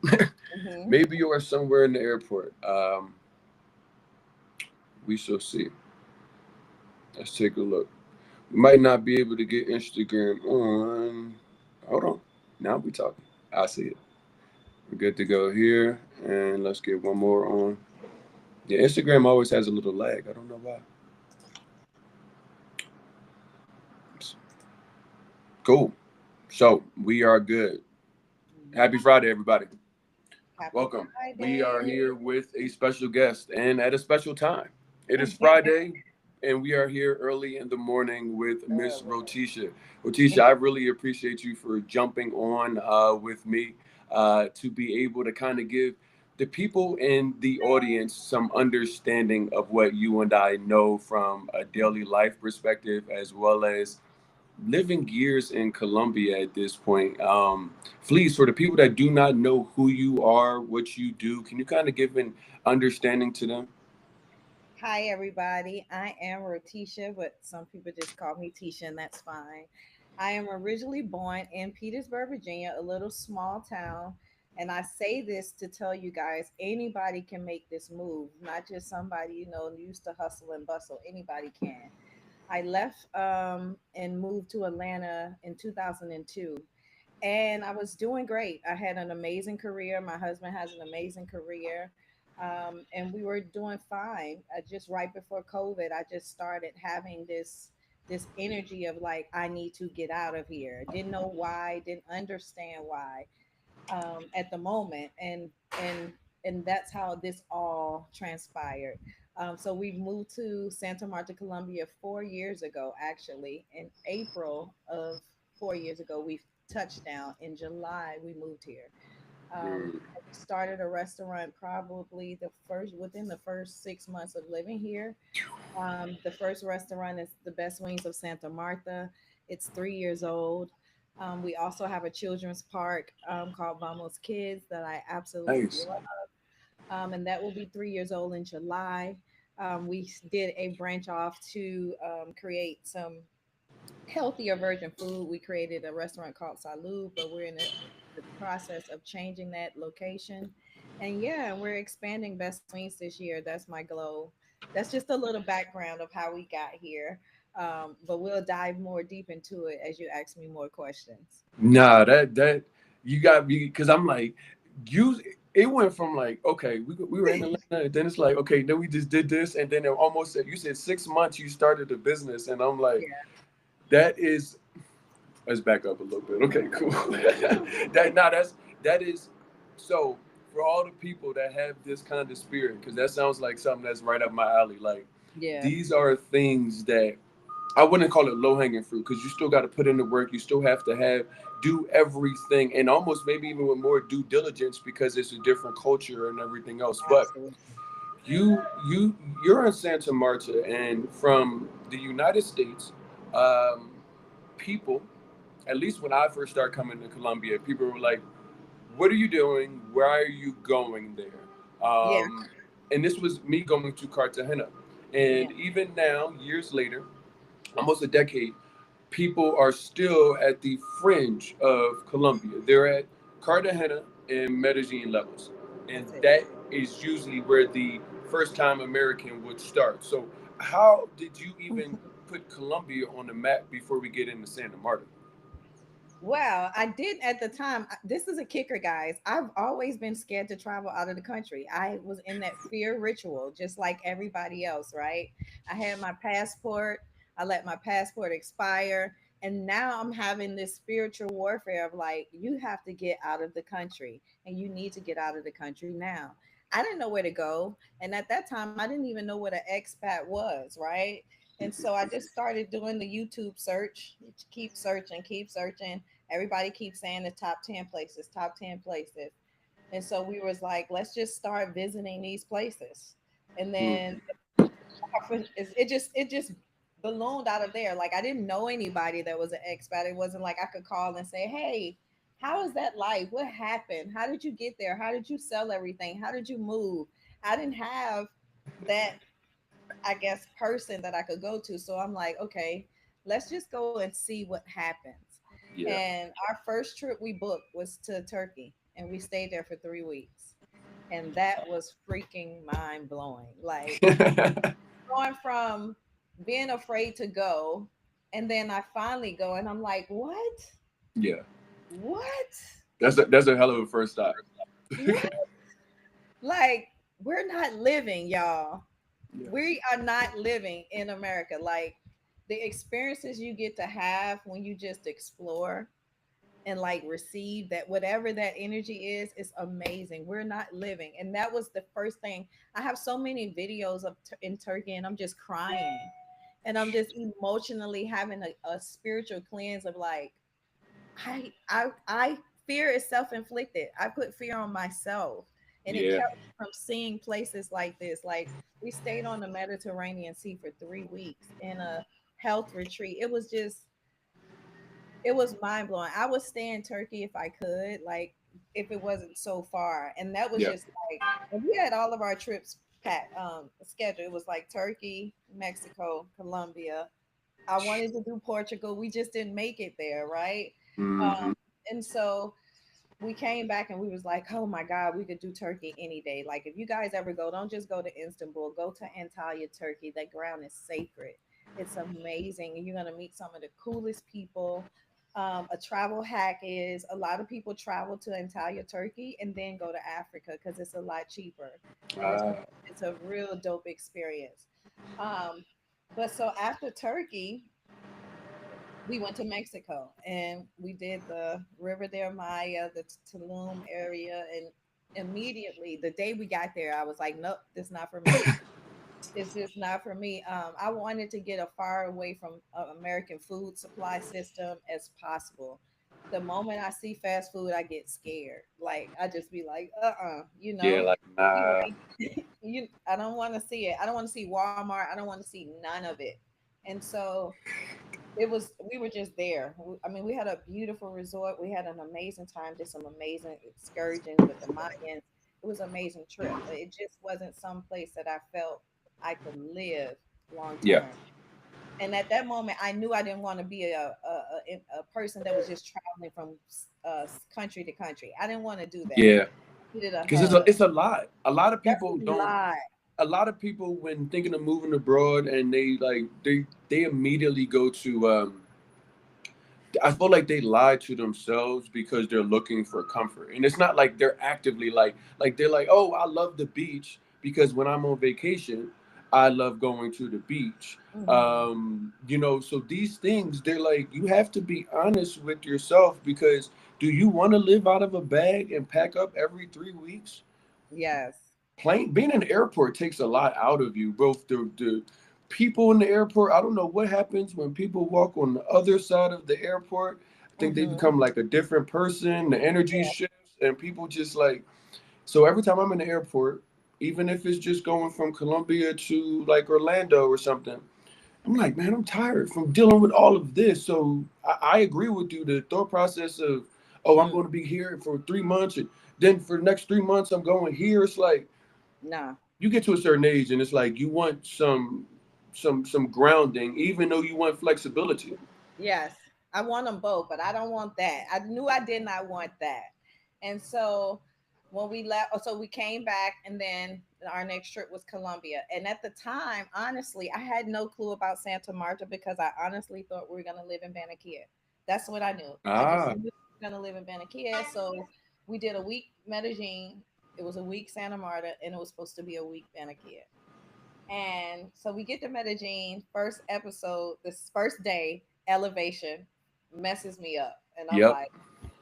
Mm-hmm. Maybe you are somewhere in the airport. We shall see. Let's take a look. We might not be able to get Instagram on. Hold on. Now we talking. I see it. We're good to go here. And let's get one more on. Yeah, Instagram always has a little lag. I don't know why. Cool. So we are good. Happy Friday, everybody. Happy Welcome. We are Friday. here with a special guest and at a special time. It is Friday, and we are here early in the morning with Miss Early. Rotisha. Rotisha, I really appreciate you for jumping on with me to be able to kind of give the people in the audience some understanding of what you and I know from a daily life perspective, as well as living years in Colombia at this point. Please, for the people that do not know who you are, what you do, can you kind of give an understanding to them? Hi, everybody. I am Rotisha, but some people just call me Tisha, and that's fine. I am originally born in Petersburg, Virginia, a little small town. And I say this to tell you guys anybody can make this move, not just somebody, used to hustle and bustle. Anybody can. I left and moved to Atlanta in 2002. And I was doing great. I had an amazing career. My husband has an amazing career. And we were doing fine. Just right before COVID, I just started having this energy of like, I need to get out of here. Didn't know why, didn't understand why at the moment, and that's how this all transpired. So we moved to Santa Marta, Colombia 4 years ago. Actually, in April of 4 years ago, we touched down. In July, we moved here. Mm. We started a restaurant probably within the first 6 months of living here. The first restaurant is the Best Wings of Santa Marta. It's 3 years old. We also have a children's park called Vamos Kids that I absolutely Nice. love, and that will be 3 years old in July. We did a branch off to create some healthier version food. We created a restaurant called Salud, but we're in the process of changing that location. And yeah, we're expanding Best Wings this year. That's my goal. That's just a little background of how we got here. But we'll dive more deep into it as you ask me more questions. Nah, that you got me because I'm like you. It went from like okay, we were in Atlanta, and then it's like okay, then we just did this, and then it almost said you said 6 months you started the business, and I'm like Yeah. that is. Let's back up a little bit. Okay, cool. That is so for all the people that have this kind of spirit, because that sounds like something that's right up my alley. Like Yeah. these are things that I wouldn't call it low hanging fruit because you still got to put in the work. You still have to do everything, and almost maybe even with more due diligence because it's a different culture and everything else. But Absolutely. you you you're in Santa Marta, and from the United States, um, people at least when I first started coming to Colombia, people were like, "What are you doing? Why are you going there?" Yeah. And this was me going to Cartagena, Yeah. and even now, years later, almost a decade, people are still at the fringe of Colombia. They're at Cartagena and Medellin levels, and That's it. that is usually where the first-time American would start. So, how did you even put Colombia on the map before we get into Santa Marta? Well, I did at the time. This is a kicker, guys. I've always been scared to travel out of the country. I was in that fear ritual, just like everybody else, right? I had my passport, I let my passport expire. And now I'm having this spiritual warfare of like, you have to get out of the country and you need to get out of the country now. I didn't know where to go. And at that time, I didn't even know what an expat was, right? And so I just started doing the YouTube search, keep searching. Everybody keeps saying the top 10 places, top 10 places. And so we was like, let's just start visiting these places. And Hmm. then it just ballooned out of there. Like I didn't know anybody that was an expat. It wasn't like I could call and say, hey, how is that life? What happened? How did you get there? How did you sell everything? How did you move? I didn't have that, I guess, person that I could go to. So I'm like, okay, let's just go and see what happens. Yeah. And our first trip we booked was to Turkey. and we stayed there for 3 weeks. And that was freaking mind blowing. Like going from being afraid to go, and then I finally go, and I'm like, what? Yeah, What? that's a hell of a first stop. What? Like, we're not living, y'all. Yeah, We are not living in America. Like, the experiences you get to have when you just explore and like receive that, whatever that energy is amazing. We're not living. And that was the first thing. I have so many videos of in Turkey, and I'm just crying, and I'm just emotionally having a spiritual cleanse of like, I fear is self-inflicted. I put fear on myself, and it yeah, kept me from seeing places like this. Like, we stayed on the Mediterranean Sea for 3 weeks in a health retreat. It was mind blowing. I would stay in Turkey if I could, like if it wasn't so far. And that was yeah. just like, and we had all of our trips scheduled. It was like Turkey, Mexico, Colombia. I wanted to do Portugal. We just didn't make it there, right? Um, Hmm. and so we came back and we was like, oh my God, we could do Turkey any day. Like, if you guys ever go, don't just go to Istanbul, go to Antalya, Turkey. That ground is sacred. It's amazing. And you're gonna meet some of the coolest people. A travel hack is a lot of people travel to Antalya, Turkey, and then go to Africa because it's a lot cheaper, and Uh, it's a real dope experience. Um, but so after Turkey, we went to Mexico and we did the River del Maya, the Tulum area, and immediately the day we got there, I was like, nope, this not for me. It's just not for me. I wanted to get as far away from American food supply system as possible. The moment I see fast food, I get scared. Like, I just be like, you yeah, know, like you nah. ain't, I don't want to see it. I don't want to see Walmart. I don't want to see none of it. And so we were just there. I mean, we had a beautiful resort. We had an amazing time, did some amazing excursions with the Mayans. It was an amazing trip, but it just wasn't some place that I felt I could live long Yeah, term. And at that moment, I knew I didn't want to be a person that was just traveling from country to country. I didn't want to do that. yeah. I needed a Because hub. it's a lot. A lot of That's people a don't. lot. A lot of people, when thinking of moving abroad, and they immediately go to I feel like they lie to themselves because they're looking for comfort. And it's not like they're actively like they're like, "Oh, I love the beach because when I'm on vacation, I love going to the beach." Hmm. So these things, they're like, you have to be honest with yourself because do you want to live out of a bag and pack up every 3 weeks? Yes. Plane being in the airport takes a lot out of you. Both the people in the airport. I don't know what happens when people walk on the other side of the airport. I think they Hmm. become like a different person. The energy Yeah. shifts, and people just like. So every time I'm in the airport, even if it's just going from Colombia to like Orlando or something, I'm like, man, I'm tired from dealing with all of this. So I agree with you. The thought process of, oh, I'm Mm. going to be here for 3 months, and then for the next 3 months, I'm going here. It's like No. you get to a certain age and it's like you want some grounding even though you want flexibility. Yes, I want them both, but I don't want that. I knew I did not want that. And so when we left, so we came back, and then our next trip was Colombia. And at the time, honestly, I had no clue about Santa Marta because I honestly thought we were going to live in Banakia. That's what I knew. I just Ah, knew we were going to live in Banakia. So we did a week Medellin. It was a week Santa Marta, and it was supposed to be a week Banakia. And so we get to Medellin, first episode, this first day, elevation messes me up. And yep.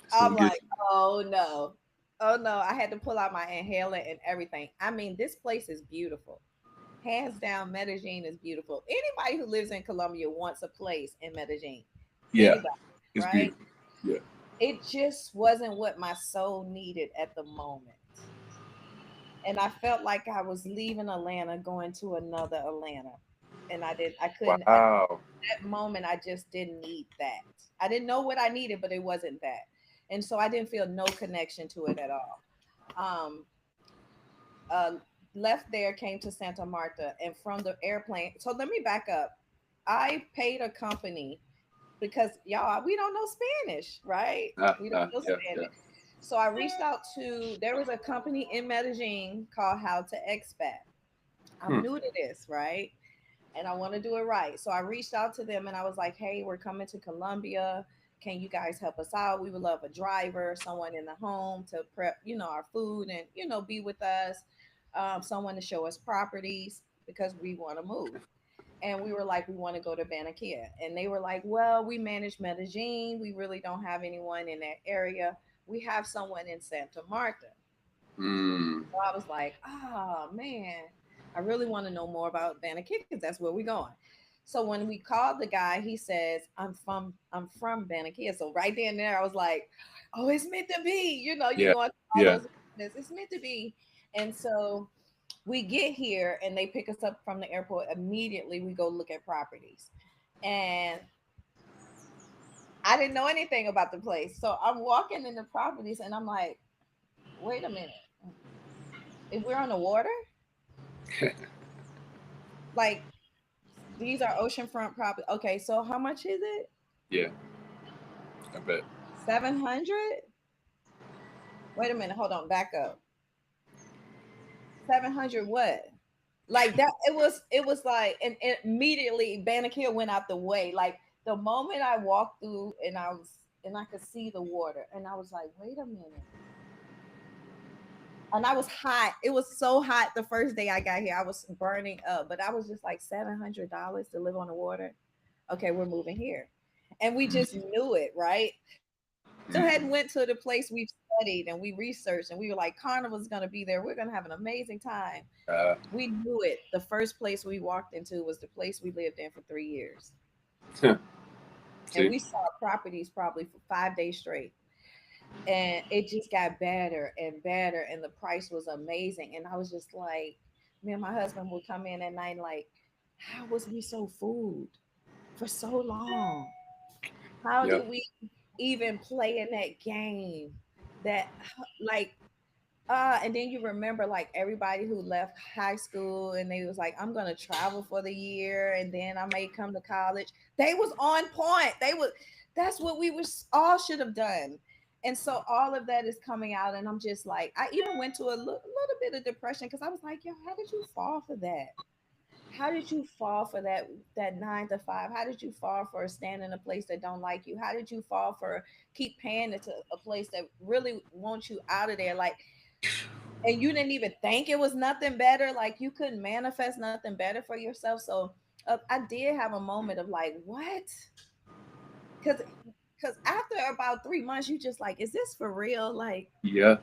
It's I'm gonna get like, oh no. Oh no. I had to pull out my inhaler and everything. I mean, this place is beautiful. Hands down, Medellin is beautiful. Anybody who lives in Colombia wants a place in Medellin. you. Yeah, Anybody, it's right? beautiful. Yeah. It just wasn't what my soul needed at the moment. And I felt like I was leaving Atlanta, going to another Atlanta. And I couldn't, at Wow. that moment, I just didn't need that. I didn't know what I needed, but it wasn't that. And so I didn't feel no connection to it at all. Um, uh, Left there, came to Santa Marta, and from the airplane. So let me back up. I paid a company because y'all, we don't know Spanish, right? We don't know Yeah, yeah. Spanish. So I reached out to, there was a company in Medellin called How to Expat. I'm Hmm. new to this, right? And I want to do it right. So I reached out to them and I was like, hey, we're coming to Colombia. Can you guys help us out? We would love a driver, someone in the home to prep, our food and, be with us, someone to show us properties because we want to move. And we were like, we want to go to Banakia. And they were like, well, we manage Medellin. We really don't have anyone in that area. We have someone in Santa Marta. Hmm. So I was like, oh man, I really want to know more about Banakia because that's where we're going. So when we called the guy, he says, I'm from Banakia. So right then and there, I was like, oh, it's meant to be. You Yeah. go into all Yeah. those it's meant to be. And so we get here and they pick us up from the airport. Immediately we go look at properties. And I didn't know anything about the place. So I'm walking in the properties and I'm like, wait a minute. If we're on the water, like these are oceanfront property. Okay, so how much is it? Yeah. I bet. 700? Wait a minute, hold on, back up. 700 what? Like that it was like and immediately Banneker went out the way. Like the moment I walked through and I could see the water and I was like, wait a minute. And I was hot. It was so hot the first day I got here. I was burning up, but I was just like $700 to live on the water. Okay, we're moving here. And we just knew it, right? We still hadn't went to the place we've studied and we researched and we were like, Carnival's gonna be there. We're gonna have an amazing time. Uh, We knew it. The first place we walked into was the place we lived in for 3 years. And see. we saw properties probably for 5 days straight. And it just got better and better. And the price was amazing. And I was just like, me and my husband would come in at night like, how was we so food for so long? How Yeah. did we even play in that game? That like and then you remember like everybody who left high school and they was like, I'm gonna travel for the year and then I may come to college. They was on point. That's what we was all should have done. And so all of that is coming out, and I'm just like, I even went to a little bit of depression because I was like, yo, how did you fall for that? How did you fall for that 9 to 5? How did you fall for staying in a place that don't like you? How did you fall for keep paying it to a place that really wants you out of there? Like, and you didn't even think it was nothing better, like you couldn't manifest nothing better for yourself. So I did have a moment of like, what? Because after about 3 months you just like, is this for real? Yeah. Like you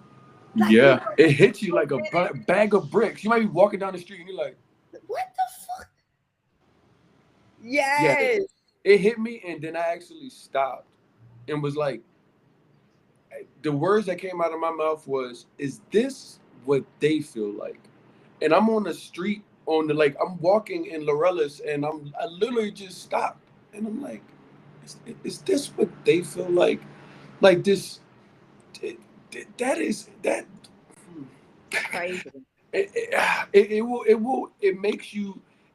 Yeah. know It like hits you for like a a minute, bag of bricks. You might be walking down the street and you're like, what the fuck? yeah. Yes. It hit me, and then I actually stopped and was like, the words that came out of my mouth was, "Is this what they feel like?" And I'm on the street on the like I'm walking in Lorelis, and I literally just stopped, and I'm like, is this what they feel like? Like this, that is that. Crazy.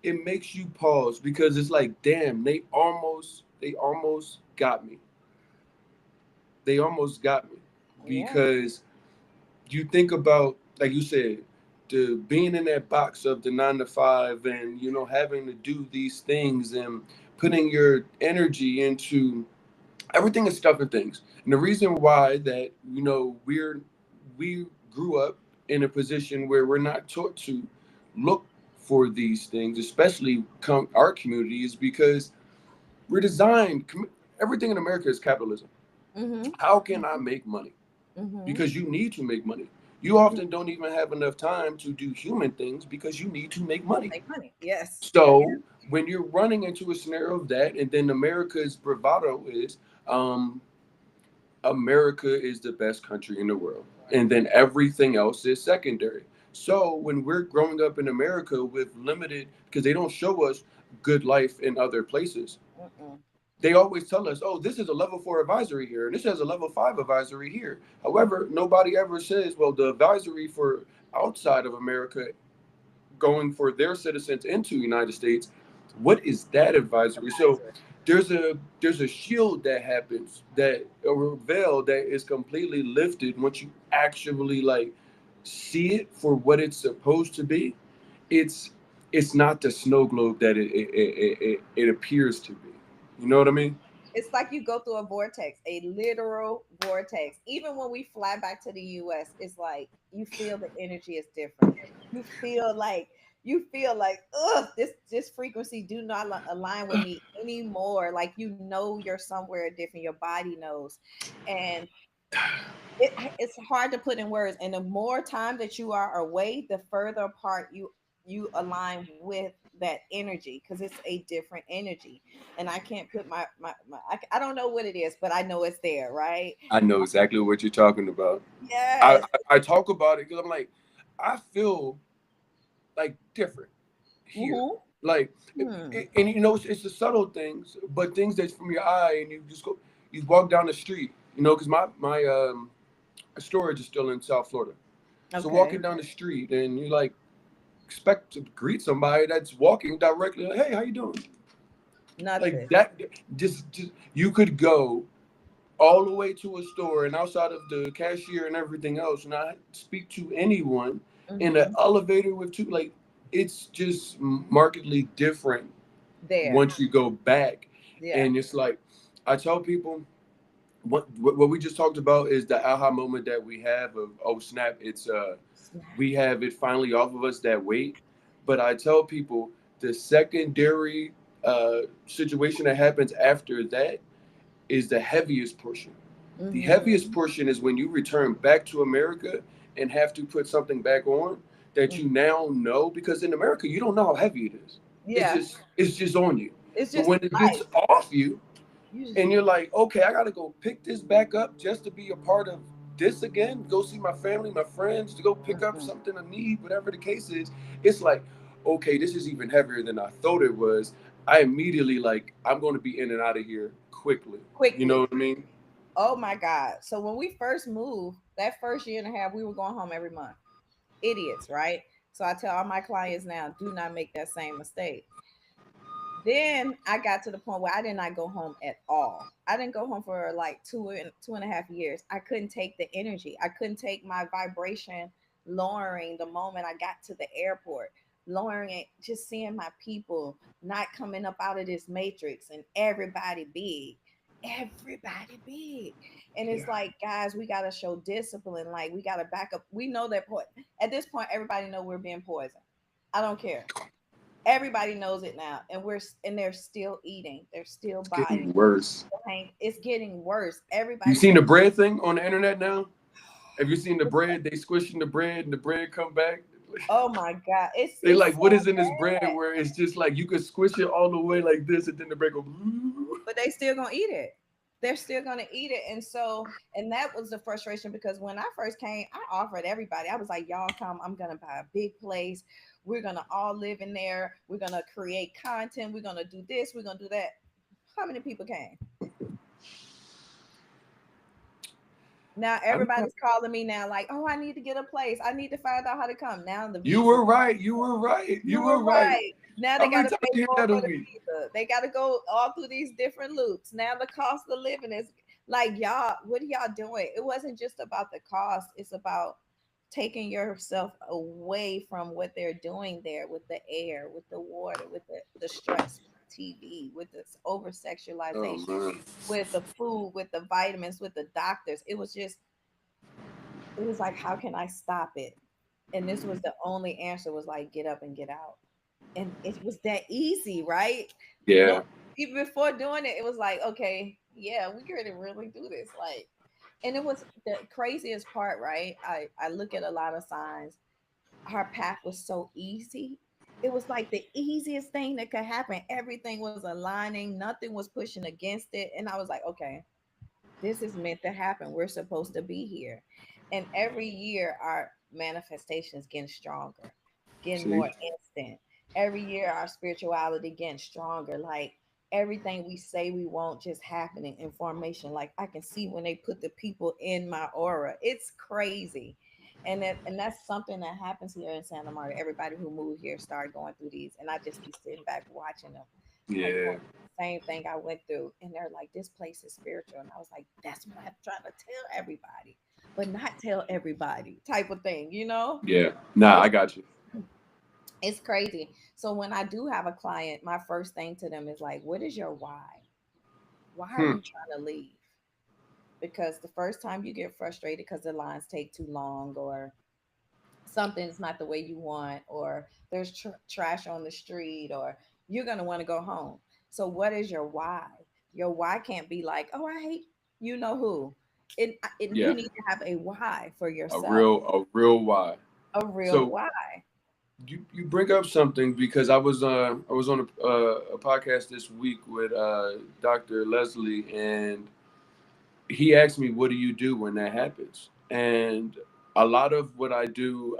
It makes you pause because it's like, damn, they almost got me. They almost got me Yeah. because you think about, like you said, the being in that box of the 9 to 5, and having to do these things and putting your energy into everything is stuff and things. And the reason why that we grew up in a position where we're not taught to look for these things, especially our community, is because we're designed. Everything in America is capitalism. Mm-hmm. How can I make money? Mm-hmm. Because you need to make money. You often don't even have enough time to do human things because you need to make money. Make money. Yes. So when you're running into a scenario of that, and then America's bravado is, America is the best country in the world, and then everything else is secondary. So when we're growing up in America with limited, because they don't show us good life in other places, Mm-mm. they always tell us, oh, this is a level 4 advisory here, and this has a level 5 advisory here. However, nobody ever says, well, the advisory for outside of America going for their citizens into the United States, what is that advisory? So Advisor. there's a shield that happens, that a veil that is completely lifted once you actually like see it for what it's supposed to be. It's it's not the snow globe that it appears to be. You know what I mean? It's like you go through a vortex, a literal vortex. Even when we fly back to the US, it's like you feel the energy is different. You feel like ugh, this frequency do not align with me anymore. Like you know you're somewhere different. Your body knows, and it's hard to put in words. And the more time that you are away, the further apart you align with that energy, because it's a different energy. And I can't put I don't know what it is, but I know it's there, right? I know exactly what you're talking about. I Yes. I, I talk about it because I'm like, I feel like different here. Mm-hmm. Like, Hmm. and you know, it's the subtle things, but things that's from your eye, and you walk down the street, you know, because my storage is still in South Florida. So Okay. walking down the street, and you like expect to greet somebody that's walking directly, like, hey, how you doing? Like Nothing. that, just you could go all the way to a store, and outside of the cashier and everything else, not speak to anyone in an Mm-hmm. elevator with two, like, it's just markedly different There. once you go back. Yeah. And it's like, I tell people, what we just talked about is the aha moment that we have of, oh snap, it's Snap. we have it finally off of us, that weight. But I tell people the secondary situation that happens after that is the heaviest portion. The Mm-hmm. heaviest portion is when you return back to America and have to put something back on that you now know, because in America you don't know how heavy it is. Yeah. It's just on you. It's But just when it gets life. off you, You just and you're like, okay, I gotta go pick this back up just to be a part of this again, go see my family, my friends, to go pick up mm-mm. something I need, whatever the case is. It's like, okay, this is even heavier than I thought it was. I immediately like, I'm going to be in and out of here quickly. You know Quickly. what I mean? Oh my God. So when we first moved, that first year and a half, we were going home every month. Idiots, right? So I tell all my clients now, do not make that same mistake. Then I got to the point where I did not go home at all. I didn't go home for like 2.5 years. I couldn't take the energy. I couldn't take my vibration lowering the moment I got to the airport, lowering it, just seeing my people not coming up out of this matrix and everybody big. Everybody big. And Yeah. it's like, guys, we gotta show discipline. Like we gotta back up. We know that at this point, everybody know we're being poisoned. I don't care. Everybody knows it now, and they're still eating. They're still It's buying. getting worse. It's getting worse. You Everybody's seen saying, the bread thing on the internet now? Have you seen the bread? They squishing the bread and the bread come back. "Oh my God, They it's like, what so is in this bread bad," where it's just like you could squish it all the way like this, and then the bread go. but they still gonna eat it. They're still gonna eat it, and so, and that was the frustration because when I first came, I offered everybody. I was like, "Y'all come. I'm gonna buy a big place. We're gonna all live in there. We're gonna create content. We're gonna do this. We're gonna do that." How many people came? Now I'm not, everybody's calling me now, like, "Oh, I need to get a place. I need to find out how to come." Now the you visa. were right. You were right. You You were were right. right. Now they How got many to times pay you hear more that for on the me? visa. They got to go all through these different loops. Now the cost of living is like, y'all, what are y'all doing? It wasn't just about the cost. It's about taking yourself away from what they're doing there with the air, with the water, with the stress, TV, with this over Oh sexualization, man. with the food, with the vitamins, with the doctors. It was like, how can I stop it? And this was the only answer, was like, get up and get out. And it was that easy, right? No, Yeah. even before doing it, it was like, okay, yeah, we could really do this. Like, and it was the craziest part, right? I look at a lot of signs. Our path was so easy. It was like the easiest thing that could happen. Everything was aligning, nothing was pushing against it. And I was like, okay, this is meant to happen. We're supposed to be here. And every year, our manifestation is getting stronger, getting See. more instant. Every year, our spirituality getting stronger. Like everything we say we want just happening in formation. Like I can see when they put the people in my aura. It's crazy. And that's something that happens here in Santa Marta. Everybody who moved here started going through these, and I just be sitting back watching them. I'm like, Yeah. same thing I went through. And they're like, this place is spiritual. And I was like, that's what I'm trying to tell everybody, but not tell everybody type of thing, you know? Yeah. Nah, I It's got you. it's crazy. So when I do have a client, my first thing to them is like, what is your why? Why are Hmm. you trying to leave? Because the first time you get frustrated because the lines take too long, or something's not the way you want, or there's trash on the street, or you're going to want to go home. So what is your why? Your why can't be like, oh, I hate you know who. You Yeah. need to have a why for A yourself, real why. a real So why. you bring up something because I was on a podcast this week with Dr. Leslie, and he asked me, what do you do when that happens? And a lot of what I do,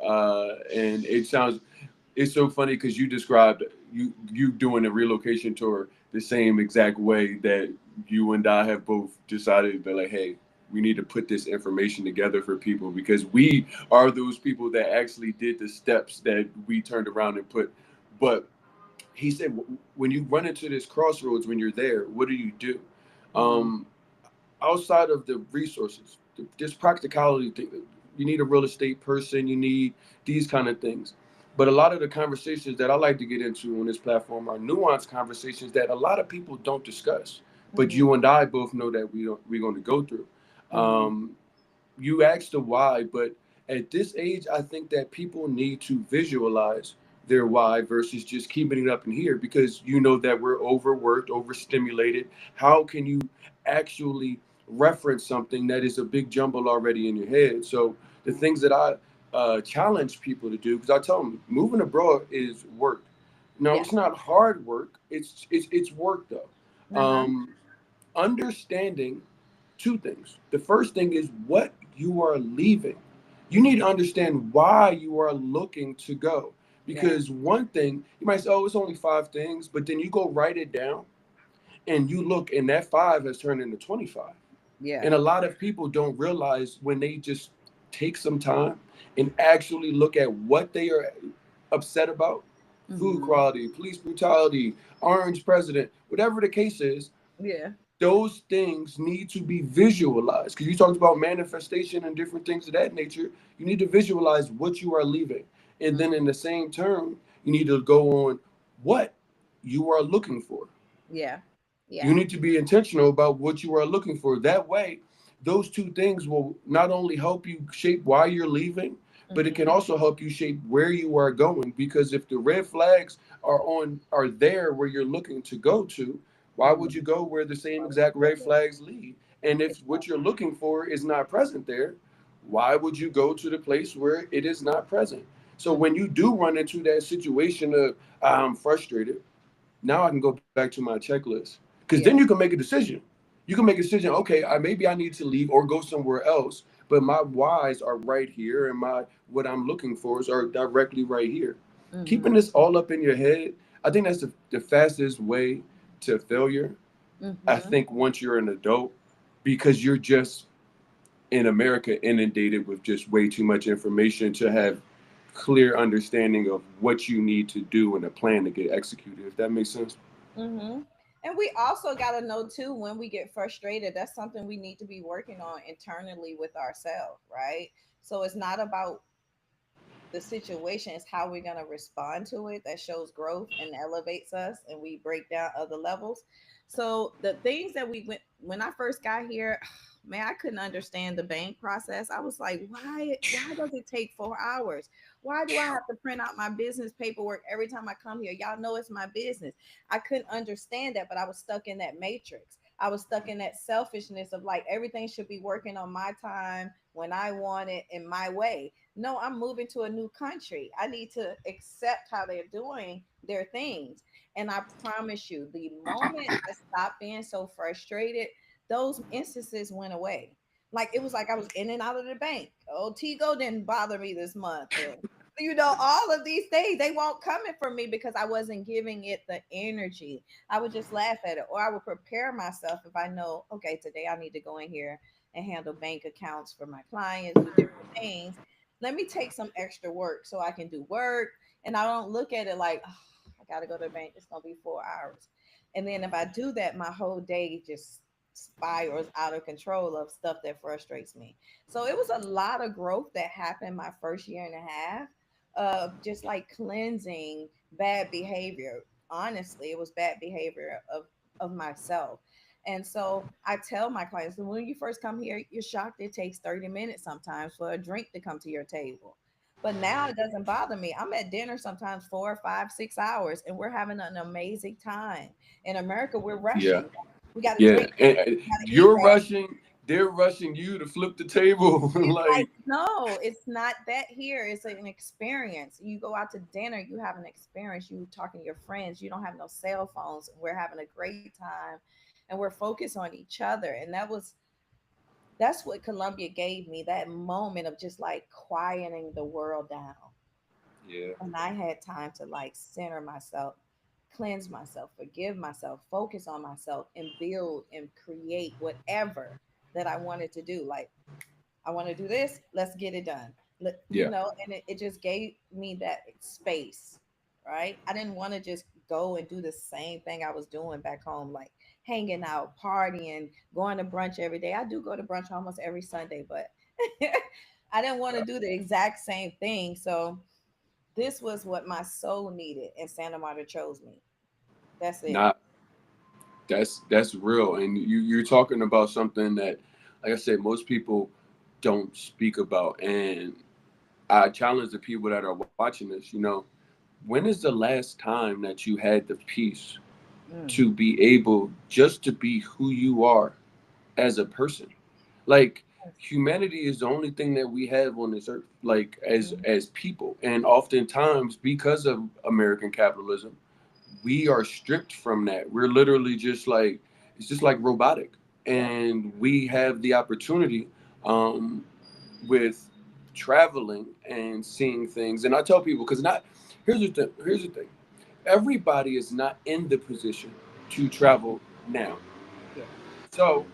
and it's so funny because you described you doing a relocation tour the same exact way that you and I have both decided to, like, hey, we need to put this information together for people because we are those people that actually did the steps that we turned around and put. But he said, when you run into this crossroads, when you're there, what do you do? Hmm. Um, Outside of the resources, just practicality thing. You need a real estate person. You need these kind of things. But a lot of the conversations that I like to get into on this platform are nuanced conversations that a lot of people don't discuss. But Hmm. you and I both know that we're going to go through. Hmm. Um, you asked the why, but at this age, I think that people need to visualize their why versus just keeping it up in here because you know that we're overworked, overstimulated. How can you actually reference something that is a big jumble already in your head? So the things that I challenge people to do, because I tell them moving abroad is work. No, Yeah. it's not hard work. It's work though. Uh-huh. Um, Understanding two things. The first thing is what you are leaving. You need to understand why you are looking to go. Yeah. Because one thing, you might say, oh, it's only five things, but then you go write it down and you look, and that five has turned into 25. Yeah. And a lot of people don't realize when they just take some time and actually look at what they are upset about, food Hmm. quality, police brutality, orange president, whatever the case is, Yeah. those things need to be visualized because you talked about manifestation and different things of that nature. You need to visualize what you are leaving, and then in Hmm. the same term you need to go on what you are looking for. Yeah. You Yeah. need to be intentional about what you are looking for. That way, those two things will not only help you shape why you're leaving, but it can Hmm. also help you shape where you are going. Because if the red flags are there where you're looking to go to, why would Hmm. you go where the same Why would exact you go red there? flags lead? And if what you're Exactly. looking for is not present there, why would you go to the place where it is not present? So when Hmm. you do run into that situation of I'm frustrated, now I can go back to my checklist because then you Yeah. can make a decision. You can make a decision. Okay, maybe I need to leave or go somewhere else, but my whys are right here, and my what I'm looking for is are directly right here. Keeping Hmm. this all up in your head, I think that's the fastest way to failure. I Hmm. think once you're an adult, because you're just in America inundated with just way too much information to have clear understanding of what you need to do and a plan to get executed. If that makes sense. Hmm. And we also got to know too when we get frustrated, that's something we need to be working on internally with ourselves, right? So it's not about the situation, is how we're going to respond to it that shows growth and elevates us, and we break down other levels. So the things that we went when I first got here, man, I couldn't understand the bank process. I was like, why does it take 4 hours? Why do I have to print out my business paperwork every time I come here? Y'all know it's my business. I couldn't understand that, but I was stuck in that matrix. I was stuck in that selfishness of like everything should be working on my time when I want it in my way. No, I'm moving to a new country. I need to accept how they're doing their things. And I promise you, the moment I stopped being so frustrated, those instances went away. Like it was like I was in and out of the bank. Oh, Tigo didn't bother me this month. All of these things, they won't coming from me because I wasn't giving it the energy. I would just laugh at it, or I would prepare myself if I know, okay, today I need to go in here and handle bank accounts for my clients, do different things. Let me take some extra work so I can do work. And I don't look at it like, oh, I got to go to the bank. It's going to be 4 hours. And then if I do that, my whole day just spirals out of control of stuff that frustrates me. So it was a lot of growth that happened my first year and a half of just like cleansing bad behavior. Honestly, it was bad behavior of myself. And so I tell my clients that when you first come here, you're shocked it takes 30 minutes sometimes for a drink to come to your table. But now it doesn't bother me. I'm at dinner sometimes 4, 5, 6 hours, and we're having an amazing time. In America, we're Yeah. rushing. We got to Yeah. drink, And we got to eat you're right. rushing, they're rushing you to flip the table. It's like, Like, no, it's not that here. It's an experience. You go out to dinner, you have an experience. You talking to your friends. You don't have no cell phones. We're having a great time, and we're focused on each other. And that's what Colombia gave me, that moment of just like quieting the world down. yeah. And I had time to like center myself, cleanse myself, forgive myself, focus on myself, and build and create whatever that I wanted to do. Like, I want to do this, let's get it done. You Yeah. know, and it just gave me that space, right? I didn't want to just go and do the same thing I was doing back home, like hanging out, partying, going to brunch every day. I do go to brunch almost every Sunday, but I didn't want to do the exact same thing. So this was what my soul needed, and Santa Marta chose me. That's it. Not that's real. And you're talking about something that, like I said, most people don't speak about. And I challenge the people that are watching this, when is the last time that you had the peace Mm. to be able just to be who you are as a person? Like, humanity is the only thing that we have on this earth, like Mhm. as people. And oftentimes, because of American capitalism, we are stripped from that. We're literally just like, it's just like robotic. Yep. And we have the opportunity, um, with traveling and seeing things. And I tell people, because not, here's the thing. Everybody is not in the position to travel now. Yeah. So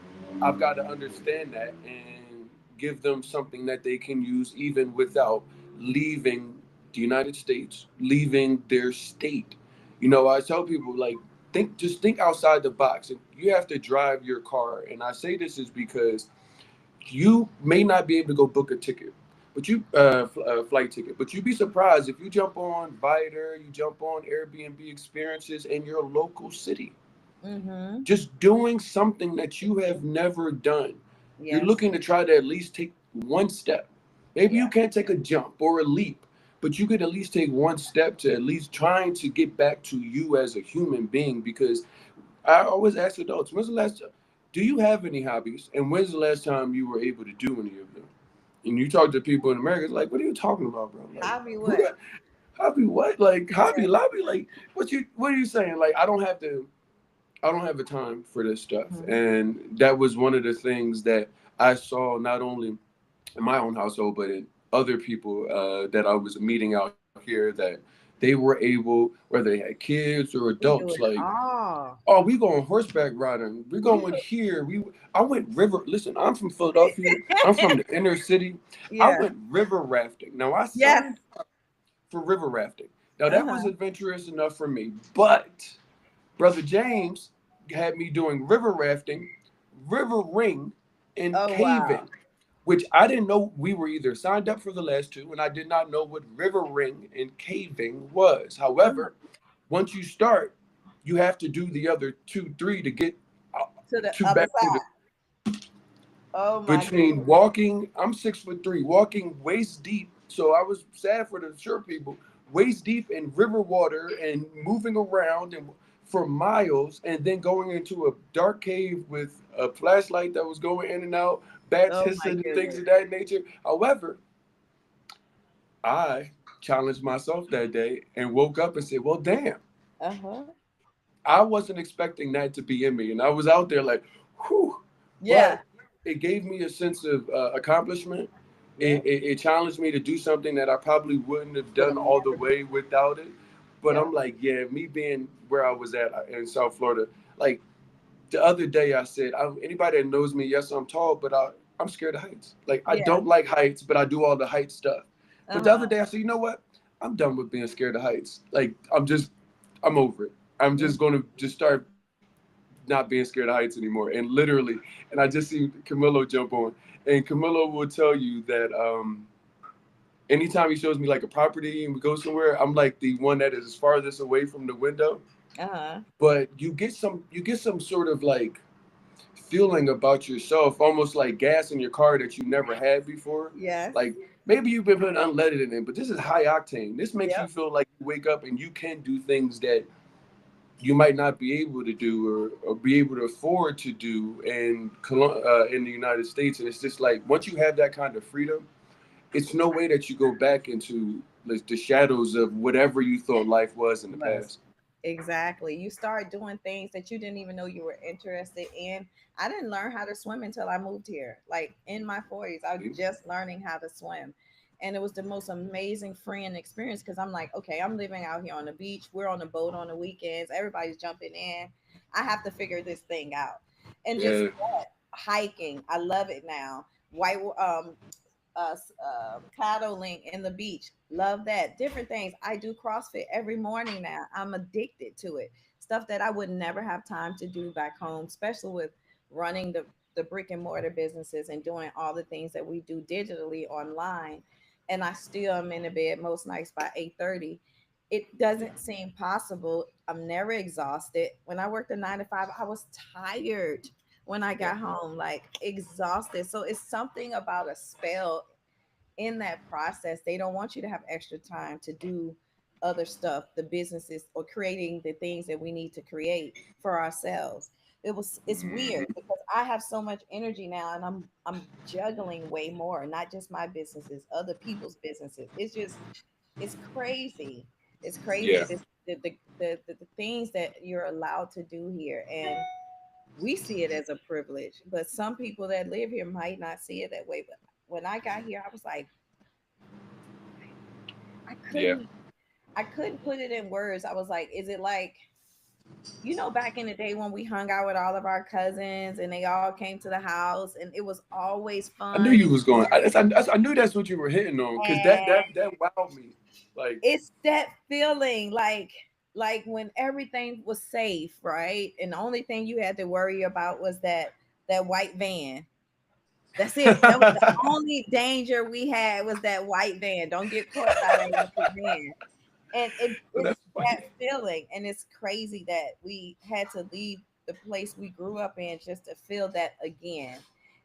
I've got to understand that and give them something that they can use even without leaving the United States, leaving their state. I tell people, like, think outside the box. And you have to drive your car. And I say this is because you may not be able to go book a ticket, but flight ticket. But you'd be surprised if you jump on Viter, you jump on Airbnb experiences in your local city, Mm-hmm. just doing something that you have never done. You're Yes. looking to try to at least take one step. Maybe Yeah. you can't take a jump or a leap, but you could at least take one step to at least trying to get back to you as a human being. Because I always ask adults, when's the last time, do you have any hobbies? And when's the last time you were able to do any of them? And you talk to people in America, it's like, what are you talking about, bro? Like, Hobby who what? got hobby what? Like, hobby Yeah. lobby? Like, what are you saying? Like, I don't have the time for this stuff. Mm-hmm. And that was one of the things that I saw not only in my own household, but in other people that I was meeting out here, that they were able, whether they had kids or We adults, do it like, all. oh, we going horseback riding. We're We do going here. I went river. Listen, I'm from Philadelphia. I'm from it. the inner city. I Yeah. went river rafting. Now I Yes. signed for river rafting. Now that was Uh-huh. adventurous enough for me, but Brother James had me doing river rafting, river ring, and Oh wow. caving, which I didn't know. We were either signed up for the last two, and I did not know what river ring and caving was. Uh-huh. However, once you start, you have to do the other two, three to get uh, To the to other back to the side. Oh my between goodness. walking. I'm 6'3", walking waist deep. So I was sad for the short people, waist deep in river water and moving around and for miles, and then going into a dark cave with a flashlight that was going in and out, bats Oh my hissing, and things goodness. of that nature. However, I challenged myself that day and woke up and said, "Well, damn." Uh-huh. I wasn't expecting that to be in me, and I was out there like, whew. Yeah. But it gave me a sense of accomplishment. Yep. It challenged me to do something that I probably wouldn't have Would have done all the never. way without it. But Yep. I'm like, yeah, me being where I was at in South Florida, like the other day I said, anybody that knows me, yes, I'm tall, but I'm scared of heights. Like, I Yeah. don't like heights, but I do all the height stuff. But the other Uh-huh. day I said, you know what? I'm done with being scared of heights. Like, I'm over it. I'm Mm. just going to just start not being scared of heights anymore. And literally, and I just see Camilo jump on, and Camilo will tell you that anytime he shows me like a property and we go somewhere, I'm like the one that is farthest away from the window. Uh-huh. But you get some sort of like feeling about yourself, almost like gas in your car that you never had before. Yes. Like maybe you've been putting unleaded in it, but this is high octane. This makes you Yep. feel like you wake up and you can do things that you might not be able to do or be able to afford to do in the United States. And it's just like once you have that kind of freedom, it's no way that you go back into the shadows of whatever you thought life was in the Was. past. Exactly. You start doing things that you didn't even know you were interested in. I didn't learn how to swim until I moved here. Like in my 40s, I was just learning how to swim. And it was the most amazing freeing experience because I'm like, okay, I'm living out here on the beach. We're on the boat on the weekends. Everybody's jumping in. I have to figure this thing out. And just Yeah, hiking, I love it now. White paddling in the beach. Love that. Different things. I do CrossFit every morning now. I'm addicted to it. Stuff that I would never have time to do back home, especially with running the brick and mortar businesses and doing all the things that we do digitally online. And I still am in the bed most nights by 8:30. It doesn't seem possible. I'm never exhausted. When I worked a 9 to 5, I was tired when I yeah. got home, like exhausted. So it's something about a spell in that process. They don't want you to have extra time to do other stuff, the businesses or creating the things that we need to create for ourselves. It's weird Mhm. because I have so much energy now and I'm juggling way more, not just my businesses, other people's businesses. It's crazy. It's crazy Yeah, this the things that you're allowed to do here. And we see it as a privilege, but some people that live here might not see it that way. But when I got here, I was like, I yeah. couldn't I couldn't put it in words. I was like, is it like, back in the day when we hung out with all of our cousins and they all came to the house and it was always I knew fun you was going. I knew that's what you were hitting on because and that wowed me. Like, it's that feeling like when everything was safe, right? And the only thing you had to worry about was that white van. That's it. That was the only danger we had was that white van. Don't get caught by that white van. And it's that's that funny. feeling, and it's crazy that we had to leave the place we grew up in just to feel that again.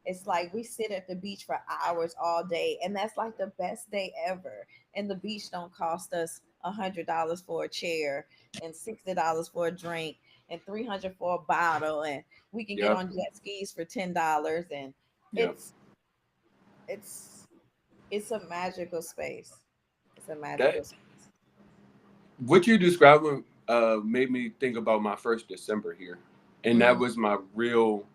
It's like we sit at the beach for hours all day, and that's like the best day ever. And the beach don't cost us $100 for a chair and $60 for a drink and 300 for a bottle, and we can get Yep, on jet skis for $10. And yep. it's it's it's a magical space. It's a magical That space. what you're describing made me think about my first December here, and that Mm, was my real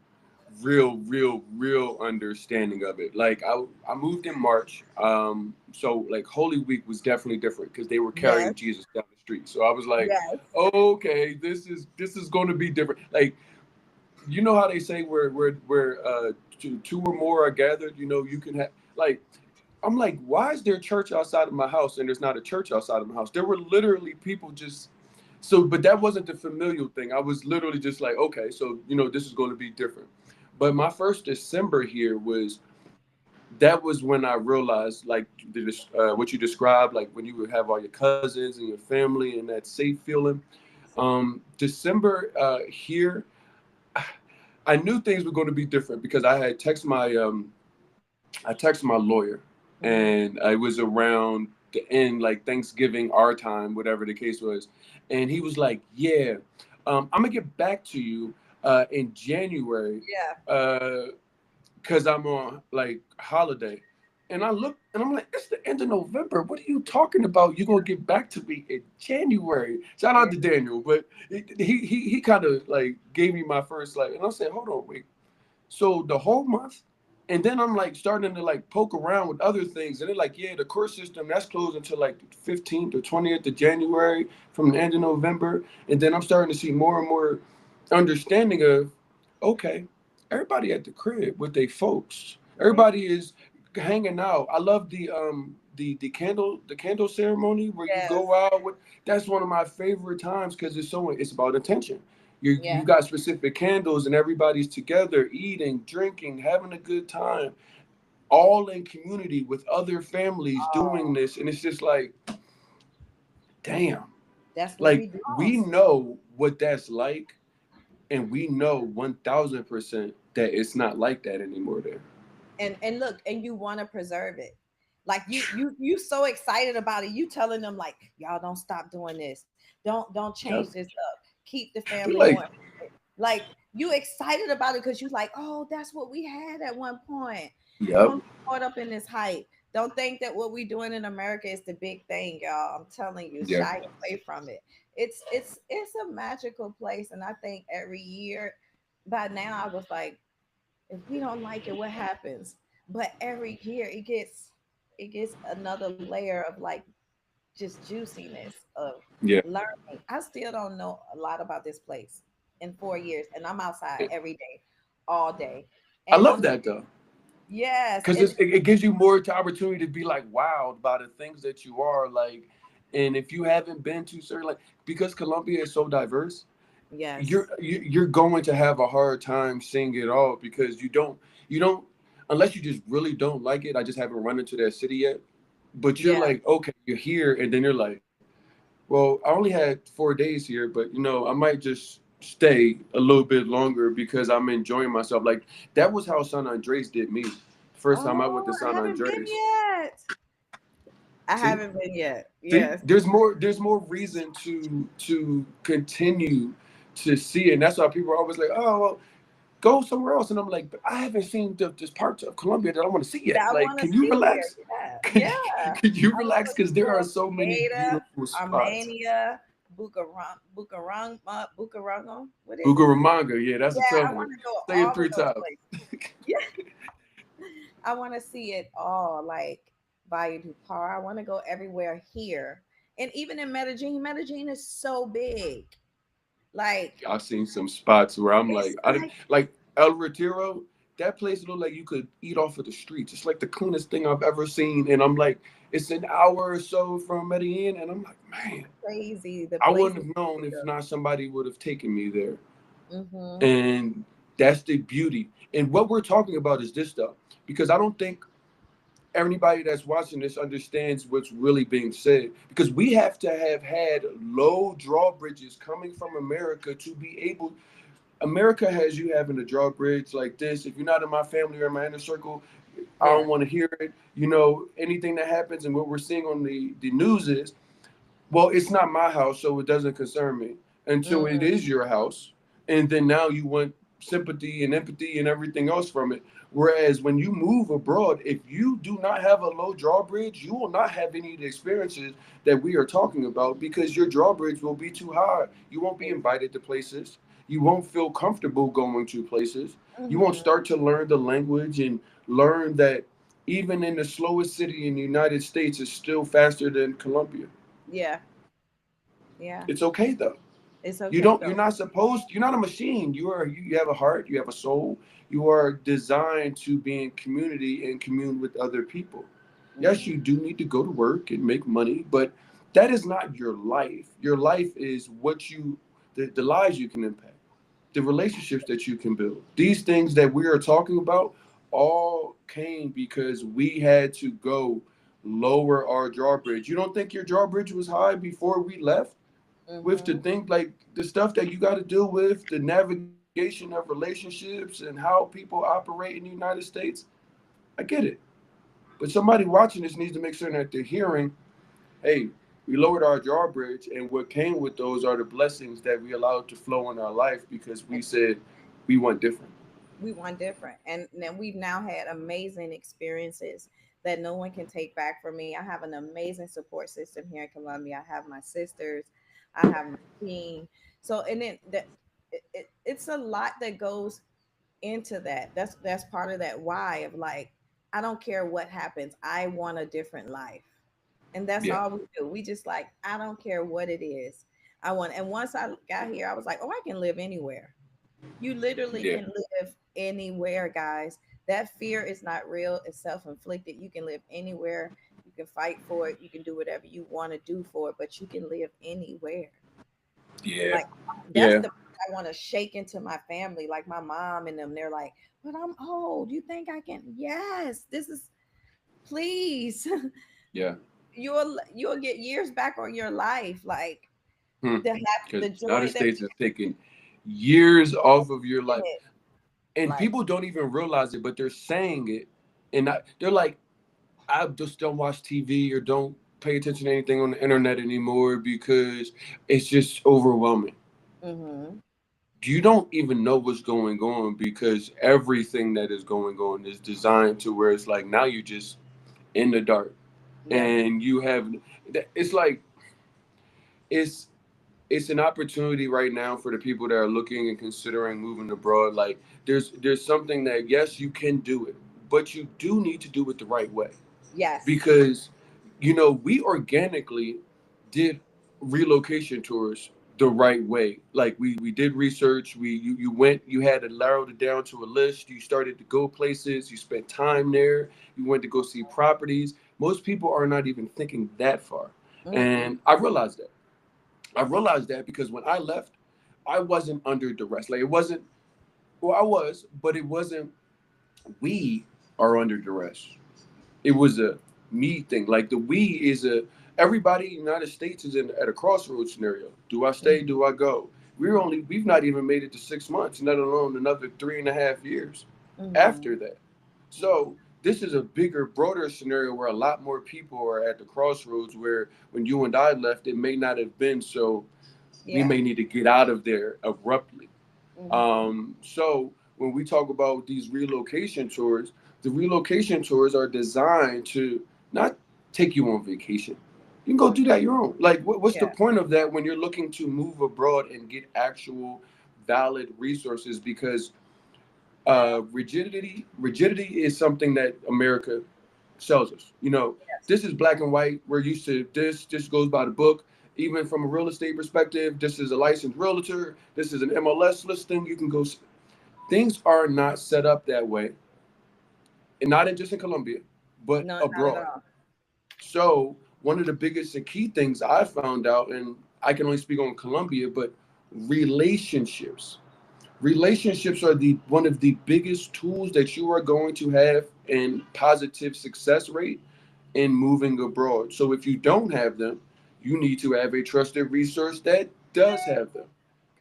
understanding of it. Like I moved in March, so like Holy Week was definitely different because they were carrying yes. Jesus down the street. So I was like, Yes. okay, this is going to be different. Like you know how they say where two or more are gathered, you can have like I'm like, why is there a church outside of my house and there's not a church outside of my house? There were literally people just so, but that wasn't the familial thing. I was literally just like, okay, so this is going to be different. But my first December here was that was when I realized like what you described, like when you would have all your cousins and your family and that safe feeling. December here, I knew things were going to be different because I texted my lawyer, Hmm. and it was around the end, like Thanksgiving, our time, whatever the case was. And he was like, "Yeah, I'm gonna get back to you in January, Yeah. cause I'm on like holiday." And I looked, and I'm like, "It's the end of November. What are you talking about? You're gonna get back to me in January?" Shout Yeah. out to Daniel, but he kind of like gave me my first like, and I said, "Hold on, wait." So the whole month, and then I'm like starting to like poke around with other things, and they're like, yeah, the court system that's closed until like the 15th or 20th of January from the end of November, and then I'm starting to see more and more understanding of, okay, everybody at the crib with their folks, Yeah. everybody is hanging out. I love the candle ceremony where you Yes. go out with. That's one of my favorite times because it's about attention. You Yeah. got specific candles and everybody's together, eating, drinking, having a good time, all in community with other families doing Oh, this. And it's just like, damn, that's what like we we lost. know what that's like, and we know 1000% that it's not like that anymore there. And look, and you want to preserve it. Like you so excited about it. You telling them like, y'all don't stop doing this. Don't change Yep. this up. Keep the Be family like, going. Like you excited about it because you like, oh, that's what we had at one point. yep, Don't get caught up in this hype. Don't think that what we're doing in America is the big thing, y'all. I'm telling you, yeah, shy away from it. It's a magical place, and I think every year, by now, I was like, if we don't like it, what happens? But every year, it gets another layer of like just juiciness of yeah. learning. I still don't know a lot about this place in 4 years, and I'm outside every day, all day, I and love I'm that though, yes, because and it gives you more to opportunity to be like wowed by the things that you are like. And if you haven't been to certain, like, because Colombia is so diverse, yes, you're going to have a hard time seeing it all, because you don't unless you just really don't like it. I just haven't run into that city yet. But you're yeah. like, okay, you're here, and then you're like, well, I only had 4 days here, but I might just stay a little bit longer because I'm enjoying myself. Like that was how San Andres did me. First time I went to Oh, I San haven't been Andres. yet. I See, haven't been yet. see, Yes. there's more reason to continue to see it. And that's why people are always like, oh, well, go somewhere else. And I'm like, but I haven't seen this part of Colombia that I want to see That yet. I Like, want to can you see relax? here. Can Yeah, you, yeah. can you I want relax? to Because there are tour so many Gaeta, beautiful spots. Armenia, Bucarango. What is it? Bucaramanga, yeah, that's a Yeah, I tough want one. to go Say it all of three those times. places. Yeah, I want to see it all, like Valle du Par. I want to go everywhere here, and even in Medellin. Medellin is so big. Like I've seen some spots where I'm like, it's I didn't like like El Retiro. That place looked like you could eat off of the streets. It's like the cleanest thing I've ever seen. And I'm like, it's an hour or so from Medellin, and I'm like, man, crazy. The I places wouldn't have to known if go. not somebody would have taken me there. Mm-hmm. And that's the beauty. And what we're talking about is this stuff, because I don't think anybody that's watching this understands what's really being said, because we have to have had low drawbridges coming from America to be able. America has you having a drawbridge like this. If you're not in my family or in my inner circle, I Yeah. don't want to hear it. Anything that happens, and what we're seeing on the news is, well, it's not my house, so it doesn't concern me, until it Mm-hmm. is your house. And then now you want sympathy and empathy and everything else from it. Whereas when you move abroad, if you do not have a low drawbridge, you will not have any of the experiences that we are talking about, because your drawbridge will be too high. You won't be invited to places. You won't feel comfortable going to places. You won't Mm-hmm. start to learn the language and learn that even in the slowest city in the United States is still faster than Colombia. Yeah. Yeah. It's okay though. It's You okay don't. though. You're not supposed. You're not a machine. You have a heart. You have a soul. You are designed to be in community and commune with other people. Yes, Mm-hmm. you do need to go to work and make money, but that is not your life. Your life is the lives you can impact, the relationships that you can build. These things that we are talking about all came because we had to go lower our drawbridge. You don't think your drawbridge was high before we left? With the Mm-hmm. thing, like the stuff that you got to deal with, the navigation of relationships and how people operate in the United States, I get it. But somebody watching this needs to make sure that they're hearing, hey, we lowered our drawbridge, and what came with those are the blessings that we allowed to flow in our life because we And said we want different. we want different. And then we've now had amazing experiences that no one can take back from me. I have an amazing support system here in Colombia. I have my sisters, I have my team. So and then it's a lot that goes into that. That's part of that why of like, I don't care what happens. I want a different life. And that's Yeah, all we do. We just like, I don't care what it is. I want, and once I got here, I was like, oh, I can live anywhere. You literally yeah, can live anywhere, guys. That fear is not real, it's self-inflicted. You can live anywhere, you can fight for it, you can do whatever you want to do for it, but you can live anywhere. yeah, Like that's yeah. the I want to shake into my family, like my mom and them. They're like, "But I'm old. You think I can?" Yes, this is. Please, Yeah. you'll get years back on your life, like Because the the United joy that States is taking years off of your in life. it. And Like, people don't even realize it, but they're saying it. And they're like, I just don't watch TV or don't pay attention to anything on the internet anymore because it's just overwhelming. mm-hmm. You don't even know what's going on because everything that is going on is designed to where it's like now you're just in the dark Yep. and you have it's like it's it's an opportunity right now for the people that are looking and considering moving abroad. Like there's something that yes you can do it, but you do need to do it the right way Yes. because we organically did relocation tours the right way. Like we did research. You went, you had to narrow it down to a list. You started to go places. You spent time there. You went to go see properties. Most people are not even thinking that far, Mm-mm. and I realized that because when I left, I wasn't under duress. Like it wasn't. Well, I was, but it wasn't. We are under duress. It was a me thing. Like the we is a everybody in the United States is in at a crossroads scenario. Do I stay? Mm-hmm. Do I go? We've not even made it to 6 months, let alone another 3.5 years Mm-hmm. after that. So this is a bigger, broader scenario where a lot more people are at the crossroads where when you and I left, it may not have been so we Yeah. may need to get out of there abruptly. Mm-hmm. So when we talk about these relocation tours, the relocation tours are designed to not take you on vacation. You can go do that your own. Like, what's the Yeah. point of that when you're looking to move abroad and get actual valid resources? Because rigidity is something that America sells us. Yes. This is black and white. We're used to this. This goes by the book. Even from a real estate perspective, this is a licensed realtor. This is an MLS listing. You can go. Things are not set up that way, and not in just in Colombia, but No, not at abroad. all. So one of the biggest and key things I found out, and I can only speak on Colombia, but relationships. Relationships are the one of the biggest tools that you are going to have in positive success rate in moving abroad. So if you don't have them, you need to have a trusted resource that does have them.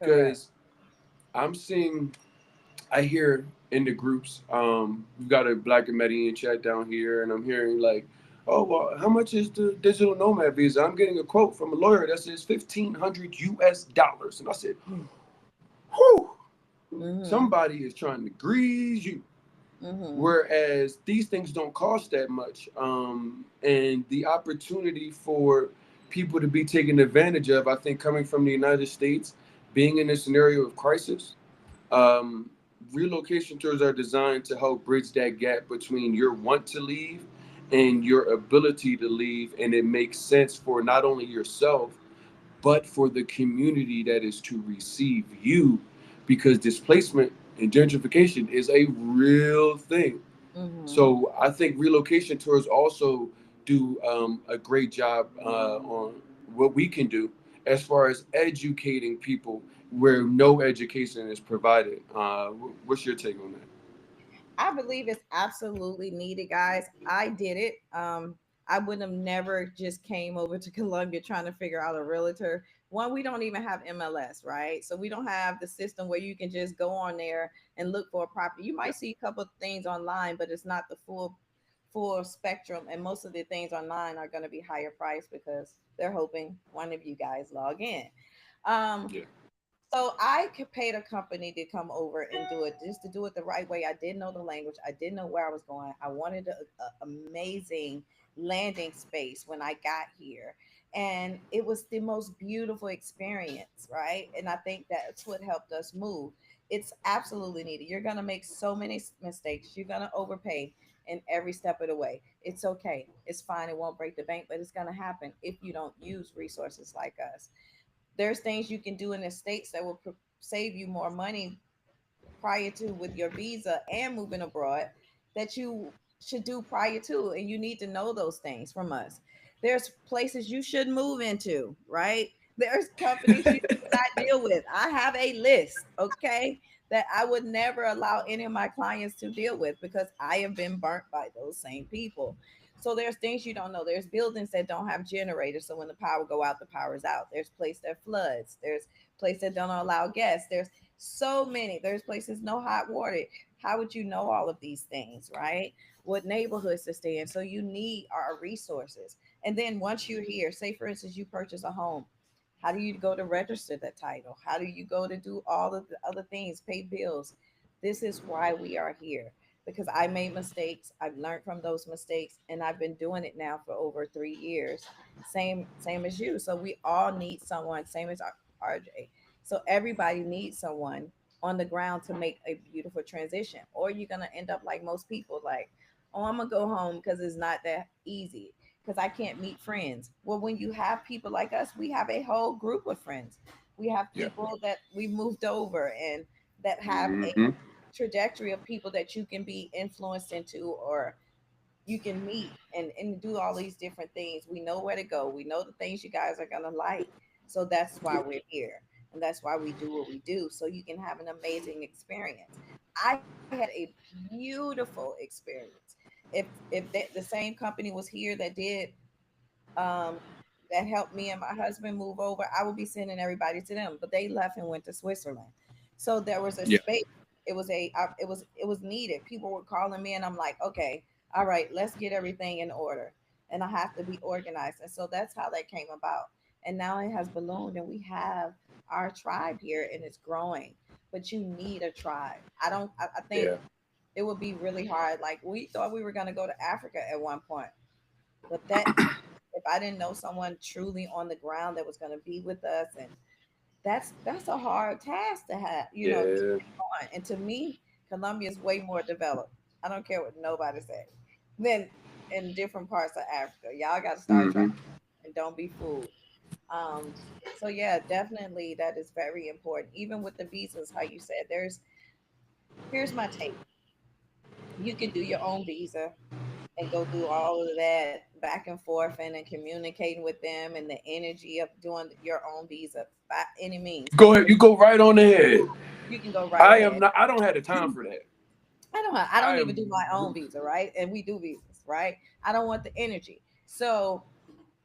Correct. Because I'm seeing, I hear in the groups, we've got a Black and Medellín chat down here, and I'm hearing like, oh, well, how much is the digital nomad visa? I'm getting a quote from a lawyer that says $1,500. And I said, whew, Mm-hmm. somebody is trying to grease you. Mm-hmm. Whereas these things don't cost that much. And the opportunity for people to be taken advantage of, I think, coming from the United States, being in a scenario of crisis, um, relocation tours are designed to help bridge that gap between your want to leave and your ability to leave. And it makes sense for not only yourself, but for the community that is to receive you, because displacement and gentrification is a real thing. Mm-hmm. So I think relocation tours also do a great job on what we can do as far as educating people where no education is provided. What's your take on that? I believe it's absolutely needed, guys. I did it. I would have never just came over to Colombia trying to figure out a realtor. One, we don't even have MLS, right? So we don't have the system where you can just go on there and look for a property. You might see a couple of things online, but it's not the full spectrum. And most of the things online are going to be higher price because they're hoping one of you guys log in. Um, Yeah. so I could paid a company to come over and do it, just to do it the right way. I didn't know the language. I didn't know where I was going. I wanted a amazing landing space when I got here. And it was the most beautiful experience, right? And I think that's what helped us move. It's absolutely needed. You're going to make so many mistakes. You're going to overpay in every step of the way. It's okay. It's fine. It won't break the bank, but it's going to happen if you don't use resources like us. There's things you can do in the states that will save you more money prior to with your visa and moving abroad that you should do prior to, and you need to know those things from us. There's places you should move into, right? There's companies you do not deal with. I have a list, okay, that I would never allow any of my clients to deal with because I have been burnt by those same people. So there's things you don't know. There's buildings that don't have generators, so when the power go out, the power is out. There's place that floods. There's place that don't allow guests. There's so many. There's places no hot water. How would you know all of these things, right? What neighborhoods to stay in? So you need our resources. And then once you're here, say for instance, you purchase a home, how do you go to register the title? How do you go to do all of the other things, pay bills? This is why we are here because I made mistakes. I've learned from those mistakes and I've been doing it now for over 3 years. Same as you. So we all need someone, same as RJ. So everybody needs someone on the ground to make a beautiful transition. Or you're gonna end up like most people, like, oh, I'm gonna go home because it's not that easy because I can't meet friends. Well, when you have people like us, we have a whole group of friends. We have Yeah. people that we moved over and that have a Hmm. trajectory of people that you can be influenced into or you can meet and do all these different things. We know where to go. We know the things you guys are gonna like. So that's why we're here. And that's why we do what we do. So you can have an amazing experience. I had a beautiful experience. If the same company was here that did um, that helped me and my husband move over, I would be sending everybody to them. But they left and went to Switzerland, so there was a Yeah. space. It was needed. People were calling me, and I'm like, okay, all right, let's get everything in order, and I have to be organized, and so that's how that came about. And now it has ballooned, and we have our tribe here, and it's growing. But you need a tribe. I don't. I think Yeah. it would be really hard. Like we thought we were going to go to Africa at one point, but that if I didn't know someone truly on the ground that was going to be with us, and that's a hard task to have, to Yeah. take on. And to me, Colombia is way more developed. I don't care what nobody says. Than in different parts of Africa. Y'all got to start trying Hmm. and don't be fooled. Um, so yeah, definitely that is very important. Even with the visas, how you said, here's my take. You can do your own visa and go through all of that back and forth and then communicating with them and the energy of doing your own visa by any means. Go ahead. You go right on ahead. You can go right I am ahead. not. I don't have the time for that. I don't I even do am. my own visa, right? And we do visas, right? I don't want the energy. So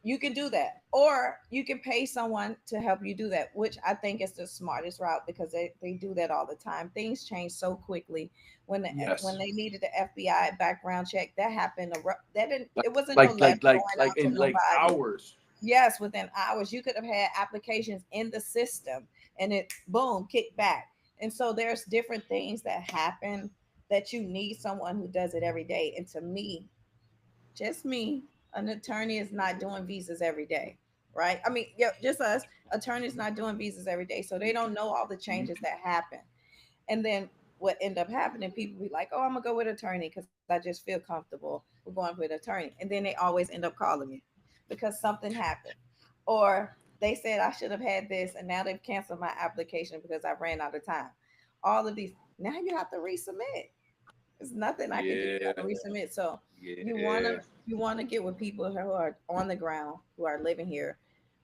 you can do that. Or you can pay someone to help you do that, which I think is the smartest route because they do that all the time. Things change so quickly. When Yes. they needed the FBI background check, that happened. That didn't Like it wasn't no letter going like out to in like nobody. hours. Yes, within hours, you could have had applications in the system and it boom, kicked back. And so there's different things that happen that you need someone who does it every day. And to me, just me, an attorney is not doing visas every day, right? I mean, yeah, just us. Attorneys not doing visas every day, so they don't know all the changes that happen. And then what end up happening, people be like, "Oh, I'm gonna go with attorney because I just feel comfortable with going with attorney," and then they always end up calling me because something happened, or they said I should have had this, and now they've canceled my application because I ran out of time. All of these, now you have to resubmit. There's nothing I can do. You got Yeah. to resubmit. So you wanna Yeah. you wanna get with people who are on the ground, who are living here.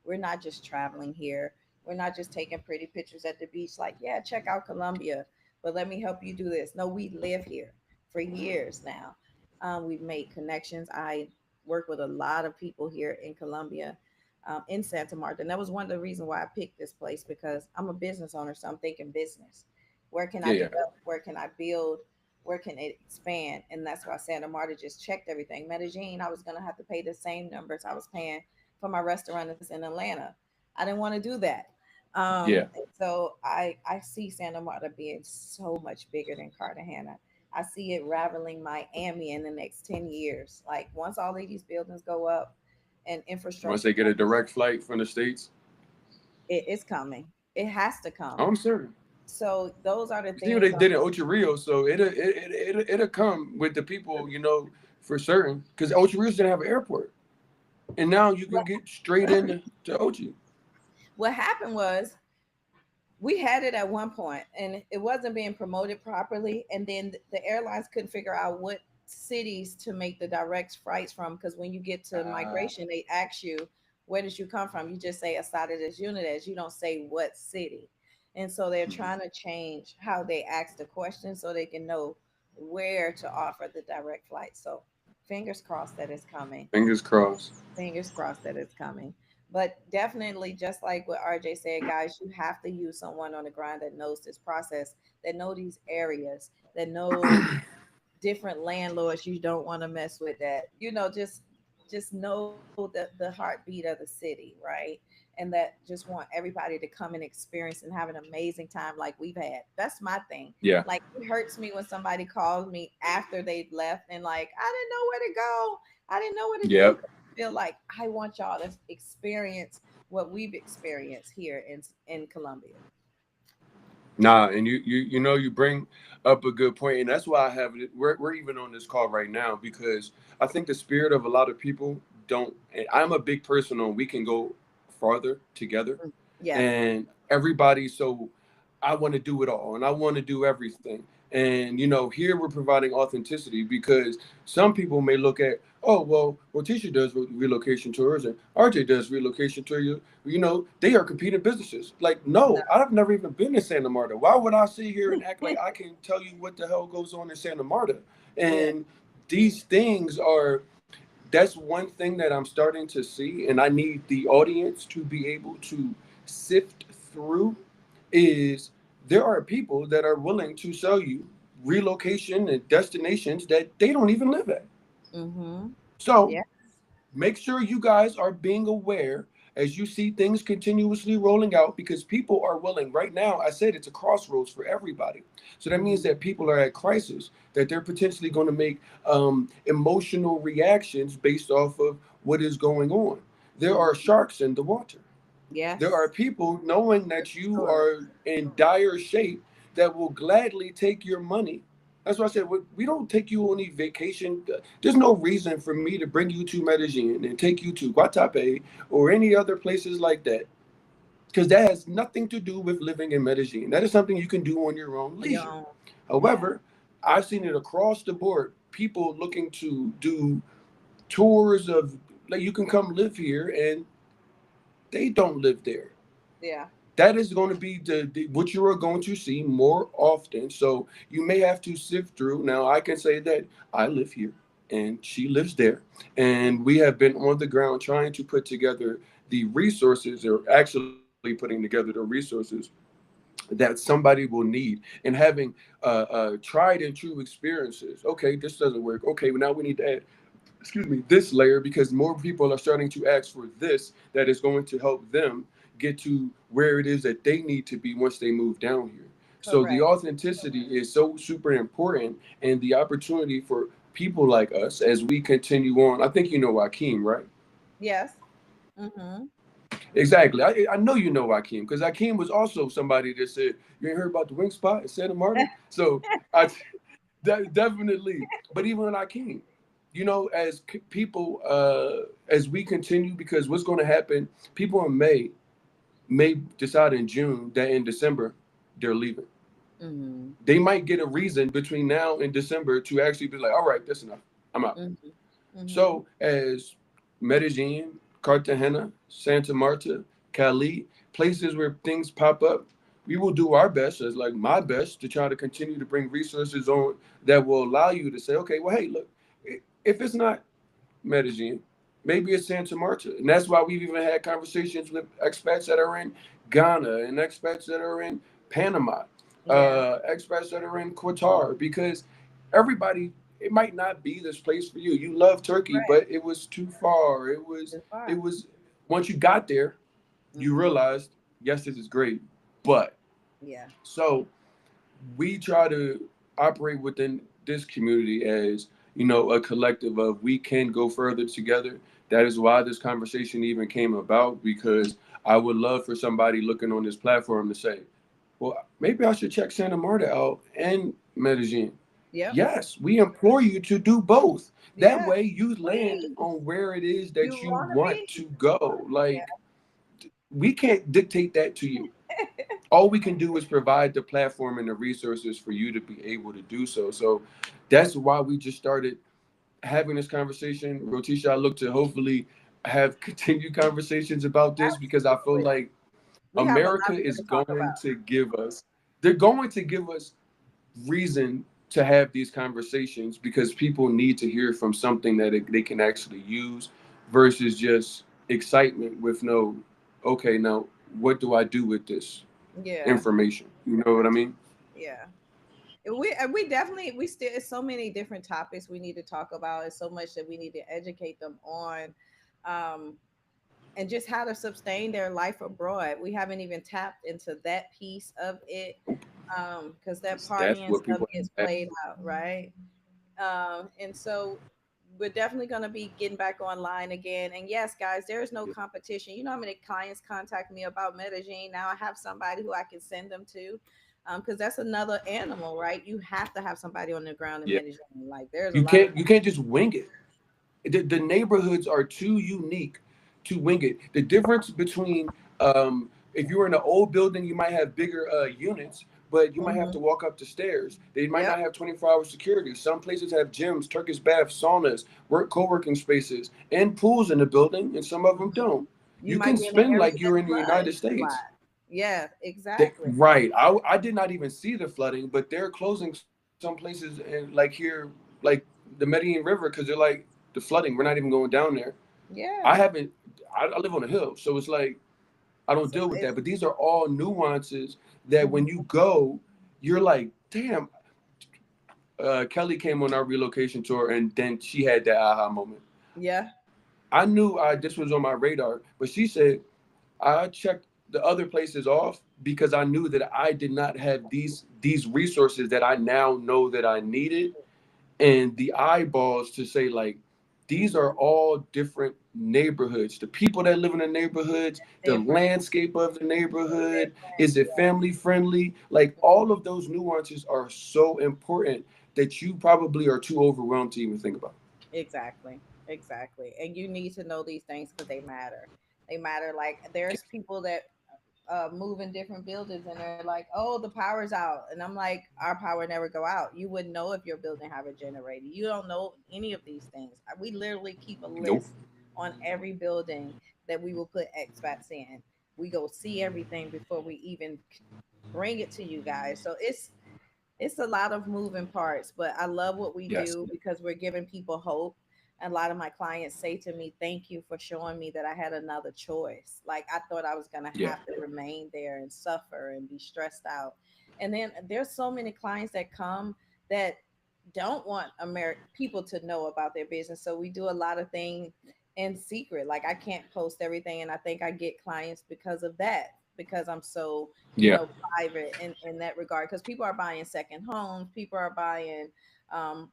We're not just traveling here. We're not just taking pretty pictures at the beach. Like, yeah, check out Colombia, but let me help you do this. No, we live here for years now. We've made connections. I work with a lot of people here in Colombia, in Santa Marta, and that was one of the reasons why I picked this place because I'm a business owner, so I'm thinking business. Where can I Yeah. Yeah. develop? Where can I build? Where can it expand? And that's why Santa Marta just checked everything. Medellin, I was gonna have to pay the same numbers I was paying for my restaurants in Atlanta. I didn't want to do that. Yeah. And so I see Santa Marta being so much bigger than Cartagena. I see it rivaling Miami in the next 10 years. Like once all of these buildings go up and Once infrastructure they get a comes, direct flight from the states, it's coming. It has to come. I'm certain. So those are the You see what they things. did in Ocho Rio, so it'll come with the people, for certain. Because Ocho Rios didn't have an airport, and now you can get straight into to Ochi. What happened was we had it at one point and it wasn't being promoted properly, and then the airlines couldn't figure out what cities to make the direct flights from because when you get to Ah, migration they ask you where did you come from? You just say Asada des Unidas. You don't say what city. And so they're Mhm. trying to change how they ask the question so they can know where to offer the direct flight. So fingers crossed that it's coming. Fingers crossed. Fingers crossed that it's coming. But definitely, just like what RJ said, guys, you have to use someone on the ground that knows this process, that know these areas, that know different landlords you don't want to mess with, that just know the heartbeat of the city, right? And that just want everybody to come and experience and have an amazing time like we've had. That's my thing. Yeah. Like, it hurts me when somebody calls me after they've left and like, I didn't know where to go, I didn't know what to do. Yep. I feel like I want y'all to experience what we've experienced here in Colombia. Nah, and you bring up a good point, and that's why I have it. We're even on this call right now because I think the spirit of a lot of people don't. And I'm a big person on we can go farther together, Yes. and everybody. So I want to do it all, and I want to do everything. And here we're providing authenticity because some people may look at, oh well, Tisha does relocation tours and RJ does relocation tours. They are competing businesses. Like, No. no, I've never even been to Santa Marta. Why would I sit here and act like I can tell you what the hell goes on in Santa Marta? Yeah. And these things are that's one thing that I'm starting to see, and I need the audience to be able to sift through is there are people that are willing to sell you relocation and destinations that they don't even live at. Mm-hmm. So Yeah. make sure you guys are being aware as you see things continuously rolling out because people are willing right now. I said it's a crossroads for everybody. So that means Mm-hmm. that people are at crisis, that they're potentially going to make emotional reactions based off of what is going on. There are Mm-hmm. sharks in the water. There are Yes. people knowing That's that you true. are in dire shape that will gladly take your money. That's why I said we don't take you on any vacation. There's no reason for me to bring you to Medellin and take you to Guatape or any other places like that because that has nothing to do with living in Medellin. That is something you can do on your own Your leisure. own. Yeah. However, I've seen it across the board. People looking to do tours of like you can come live here and they don't live there. Yeah. That is going to be the what you are going to see more often. So you may have to sift through. Now I can say that I live here and she lives there, and we have been on the ground trying to put together the resources, or actually putting together the resources that somebody will need, and having tried and true experiences. Okay, this doesn't work. Okay, well, now we need to add this layer because more people are starting to ask for this that is going to help them get to where it is that they need to be once they move down here. So the Correct. authenticity is so super important, and the opportunity for people like us as we continue on. I think you know Joaquin, right? Yes. Mm-hmm. Exactly. I know you know Joaquin because Joaquin was also somebody that said, you ain't heard about the wing spot in Santa Marta? So I definitely, but even when I came, as people, as we continue, because what's going to happen, people in may decide in June that in December they're leaving. Mm-hmm. They might get a reason between now and December to actually be like, all right, that's enough. I'm out. Mm-hmm. Mm-hmm. So as Medellin, Cartagena, Santa Marta, Cali, places where things pop up, we will do our best, as like my best, to try to continue to bring resources on that will allow you to say, okay, well, hey, look, if it's not Medellin, maybe it's Santa Marta. And that's why we've even had conversations with expats that are in Ghana and expats that are in Panama, Yeah. expats that are in Qatar, because everybody, it might not be this place for you. You love Turkey, Correct. but it was too far. Too It far. was, once you got there, you Mm-hmm. realized, yes, this is great. But Yeah. so we try to operate within this community as a collective of we can go further together. That is why this conversation even came about, because I would love for somebody looking on this platform to say, well, maybe I should check Santa Marta out and Medellin. Yep. Yes, we implore you to do both. That Yeah. way you land Please. on where it is You that you want to want be? to go. Yeah. Like, we can't dictate that to you. All we can do is provide the platform and the resources for you to be able to do so. So that's why we just started having this conversation. Rotisha, I look to hopefully have continued conversations about this because I feel Absolutely. like We have a America lot more is to talk going about. to give us, they're going to give us reason to have these conversations because people need to hear from something that they can actually use versus just excitement with no, okay, now what do I do with this Yeah, information? You know what I mean? yeah. And we definitely we still it's so many different topics we need to talk about. It's so much that we need to educate them on. Um, and just how to sustain their life abroad. We haven't even tapped into that piece of it because that That's partying what stuff people gets have. played out, right? And so we're definitely going to be getting back online again. And yes, guys, there is no competition. You know how many clients contact me about Medellin? Now I have somebody who I can send them to. Because that's another animal, right? You have to have somebody on the ground in Yeah. Medellin. Like there's a You lot of can't just wing it. The neighborhoods are too unique to wing it. The difference between if you're in an old building, you might have bigger units, but you might have hmm to walk up the stairs. They might Yep. not have 24-hour security. Some places have gyms, Turkish baths, saunas, co-working spaces, and pools in the building, and some of them hmm don't. You You can might be in an spend area like that you're in the United floods a States. lot. Yeah, They, exactly. right. I did not even see the flooding, but they're closing some places and like here, like the Medellin River, because they're like the flooding. We're not even going down there. I Yeah. haven't. I live on a hill, so it's like I don't So deal with that. it's But these are all nuances that when mhm. you go, you're like, damn. Kelly came on our relocation tour, and then she had that aha moment. Yeah. I knew this was on my radar, but she said I checked the other places off because I knew that I did not have these resources that I now know that I needed and the eyeballs to say like these are all different neighborhoods. The people that live in the neighborhoods, the Different. landscape of the neighborhood, Different. is it family friendly? Like all of those nuances are so important that you probably are too overwhelmed to even think about. Exactly. Exactly. And you need to know these things because they matter. They matter. Like there's people that move in different buildings and they're like, oh, the power's out. And I'm like, our power never go out. You wouldn't know if your building have a generator. You don't know any of these things. We literally keep a Nope. list on every building that we will put expats in. We go see everything before we even bring it to you guys. So it's a lot of moving parts, but I love what we Yes. do because we're giving people hope. And a lot of my clients say to me, thank you for showing me that I had another choice. Like I thought I was going to Yeah. have to remain there and suffer and be stressed out. And then there's so many clients that come that don't want people to know about their business. So we do a lot of things in secret. Like I can't post everything. And I think I get clients because of that, because I'm so, Yeah. private in that regard. Because people are buying second homes, people are buying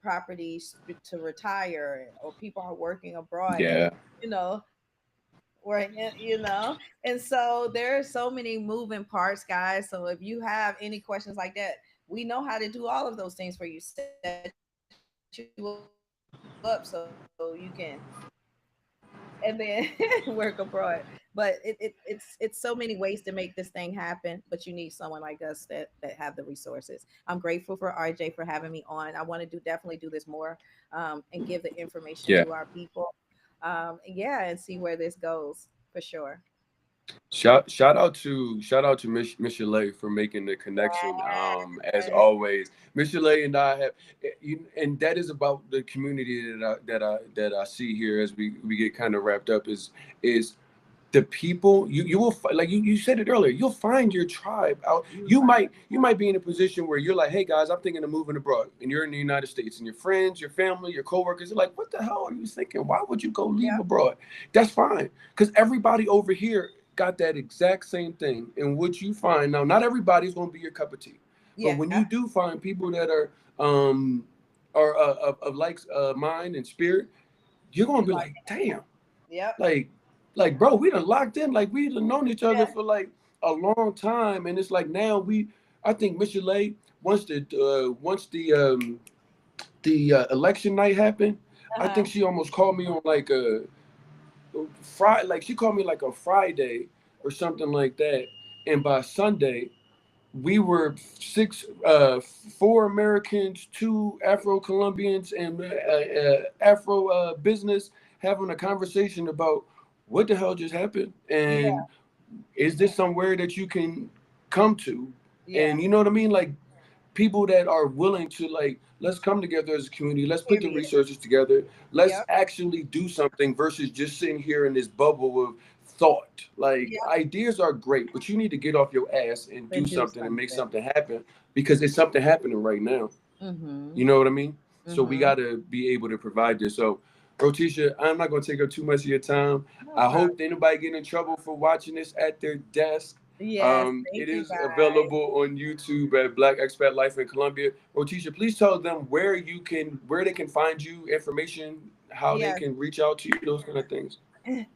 properties to retire, or people are working abroad and, Yeah. you know, and so there are so many moving parts, guys. So if you have any questions like that, we know how to do all of those things for you, set you up so you can and then work abroad. But it's so many ways to make this thing happen, but you need someone like us that have the resources. I'm grateful for RJ for having me on. I want to definitely do this more, and give the information Yeah. to our people. Yeah, and see where this goes for sure. Shout out to Michelle for making the connection. As Yes. always, Michelle and I have, and that is about the community that I see here as we get kind of wrapped up is the people you will like you said it earlier, you'll find your tribe out. You You might be in a position where you're like, hey guys, I'm thinking of moving abroad, and you're in the United States, and your friends, your family, your coworkers are like, what the hell are you thinking? Why would you go leave Yep. abroad? That's fine, because everybody over here got that exact same thing. And what you find now, not everybody's going to be your cup of tea, but Yeah. when you do find people that um of like mind and spirit, you're going You to be like like, damn, yep. like bro, we done locked in, like we done known each other Yeah. for like a long time, and it's like now I think Michelle, once the election night happened, I think Uh-huh. she almost called me on like a Friday, like she called me like a Friday or something like that, and by Sunday we were four Americans, two Afro Colombians, and Afro business having a conversation about what the hell just happened? Yeah. And is this somewhere that you can come to? Yeah. And you know what I mean? Like people that are willing to like, let's come together as a community, let's put the Period. resources together, let's Yep. actually do something versus just sitting here in this bubble of thought. Like Yep. ideas are great, but you need to get off your ass and do And do something and make something. something happen because it's something happening right now. Mm-hmm. You know what I mean? So we Mm-hmm. got to be able to provide this. So, Rotisha, I'm not going to take up too much of your time. No I problem. hope that anybody get in trouble for watching this at their desk. Yes. It Thank you is guys. available on YouTube at Black Expat Life in Colombia. Rotisha, please tell them where they can find you, information, how they Yes. can reach out to you, those kind of things.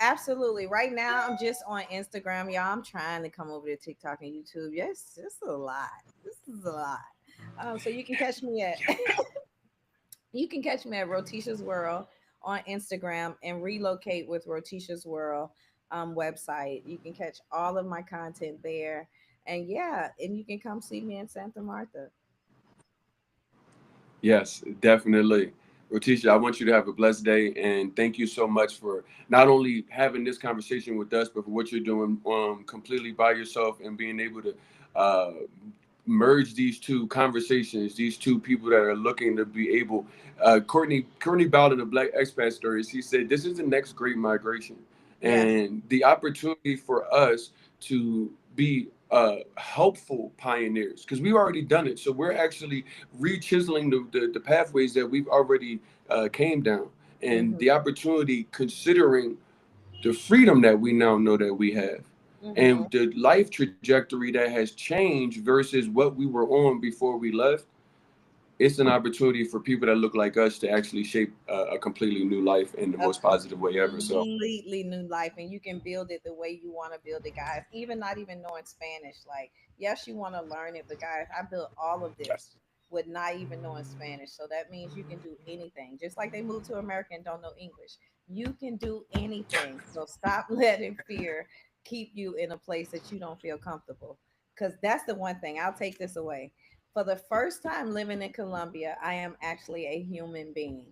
Absolutely. Right now, I'm just on Instagram, y'all. I'm trying to come over to TikTok and YouTube. Yes, it's a lot. This is a lot. So you can catch me at you can catch me at Rotisha's World on Instagram and Relocate with Rotisha's World website. You can catch all of my content there, and yeah, and you can come see me in Santa Marta. Yes, definitely. Rotisha, I want you to have a blessed day and thank you so much for not only having this conversation with us, but for what you're doing completely by yourself and being able to uh, merge these two conversations, these two people that are looking to be able. Courtney Bowden of Black Expat Stories, he said, this is the next great migration. Yes. And the opportunity for us to be helpful pioneers, because we've already done it. So we're Yeah. actually re-chiseling the pathways that we've already came down. And Mm-hmm. the opportunity, considering the freedom that we now know that we have Mm-hmm. and the life trajectory that has changed versus what we were on before we left, it's an opportunity for people that look like us to actually shape a completely new life in the A most positive way ever. So, completely new life, and you can build it the way you want to build it, guys. Even not even knowing Spanish, like yes, you want to learn it, but guys, I built all of this yes, with not even knowing Spanish. So that means you can do anything. Just like they moved to America and don't know English, you can do anything. So stop letting fear keep you in a place that you don't feel comfortable, because that's the one thing I'll take this away. For the first time living in Colombia, I am actually a human being.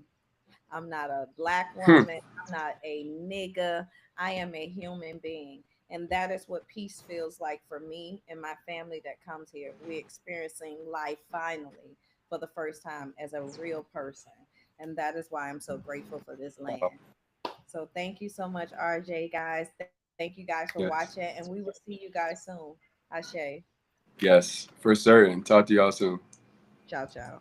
I'm not a black hmm, woman. I'm not a nigga. I am a human being. And that is what peace feels like for me and my family that comes here. We're experiencing life finally for the first time as a real person. And that is why I'm so grateful for this wow, land. So thank you so much, RJ, guys. Thank you guys for watching. And yes, we will see you guys soon. Ashe. yes, for certain. Talk to y'all soon. Ciao, ciao.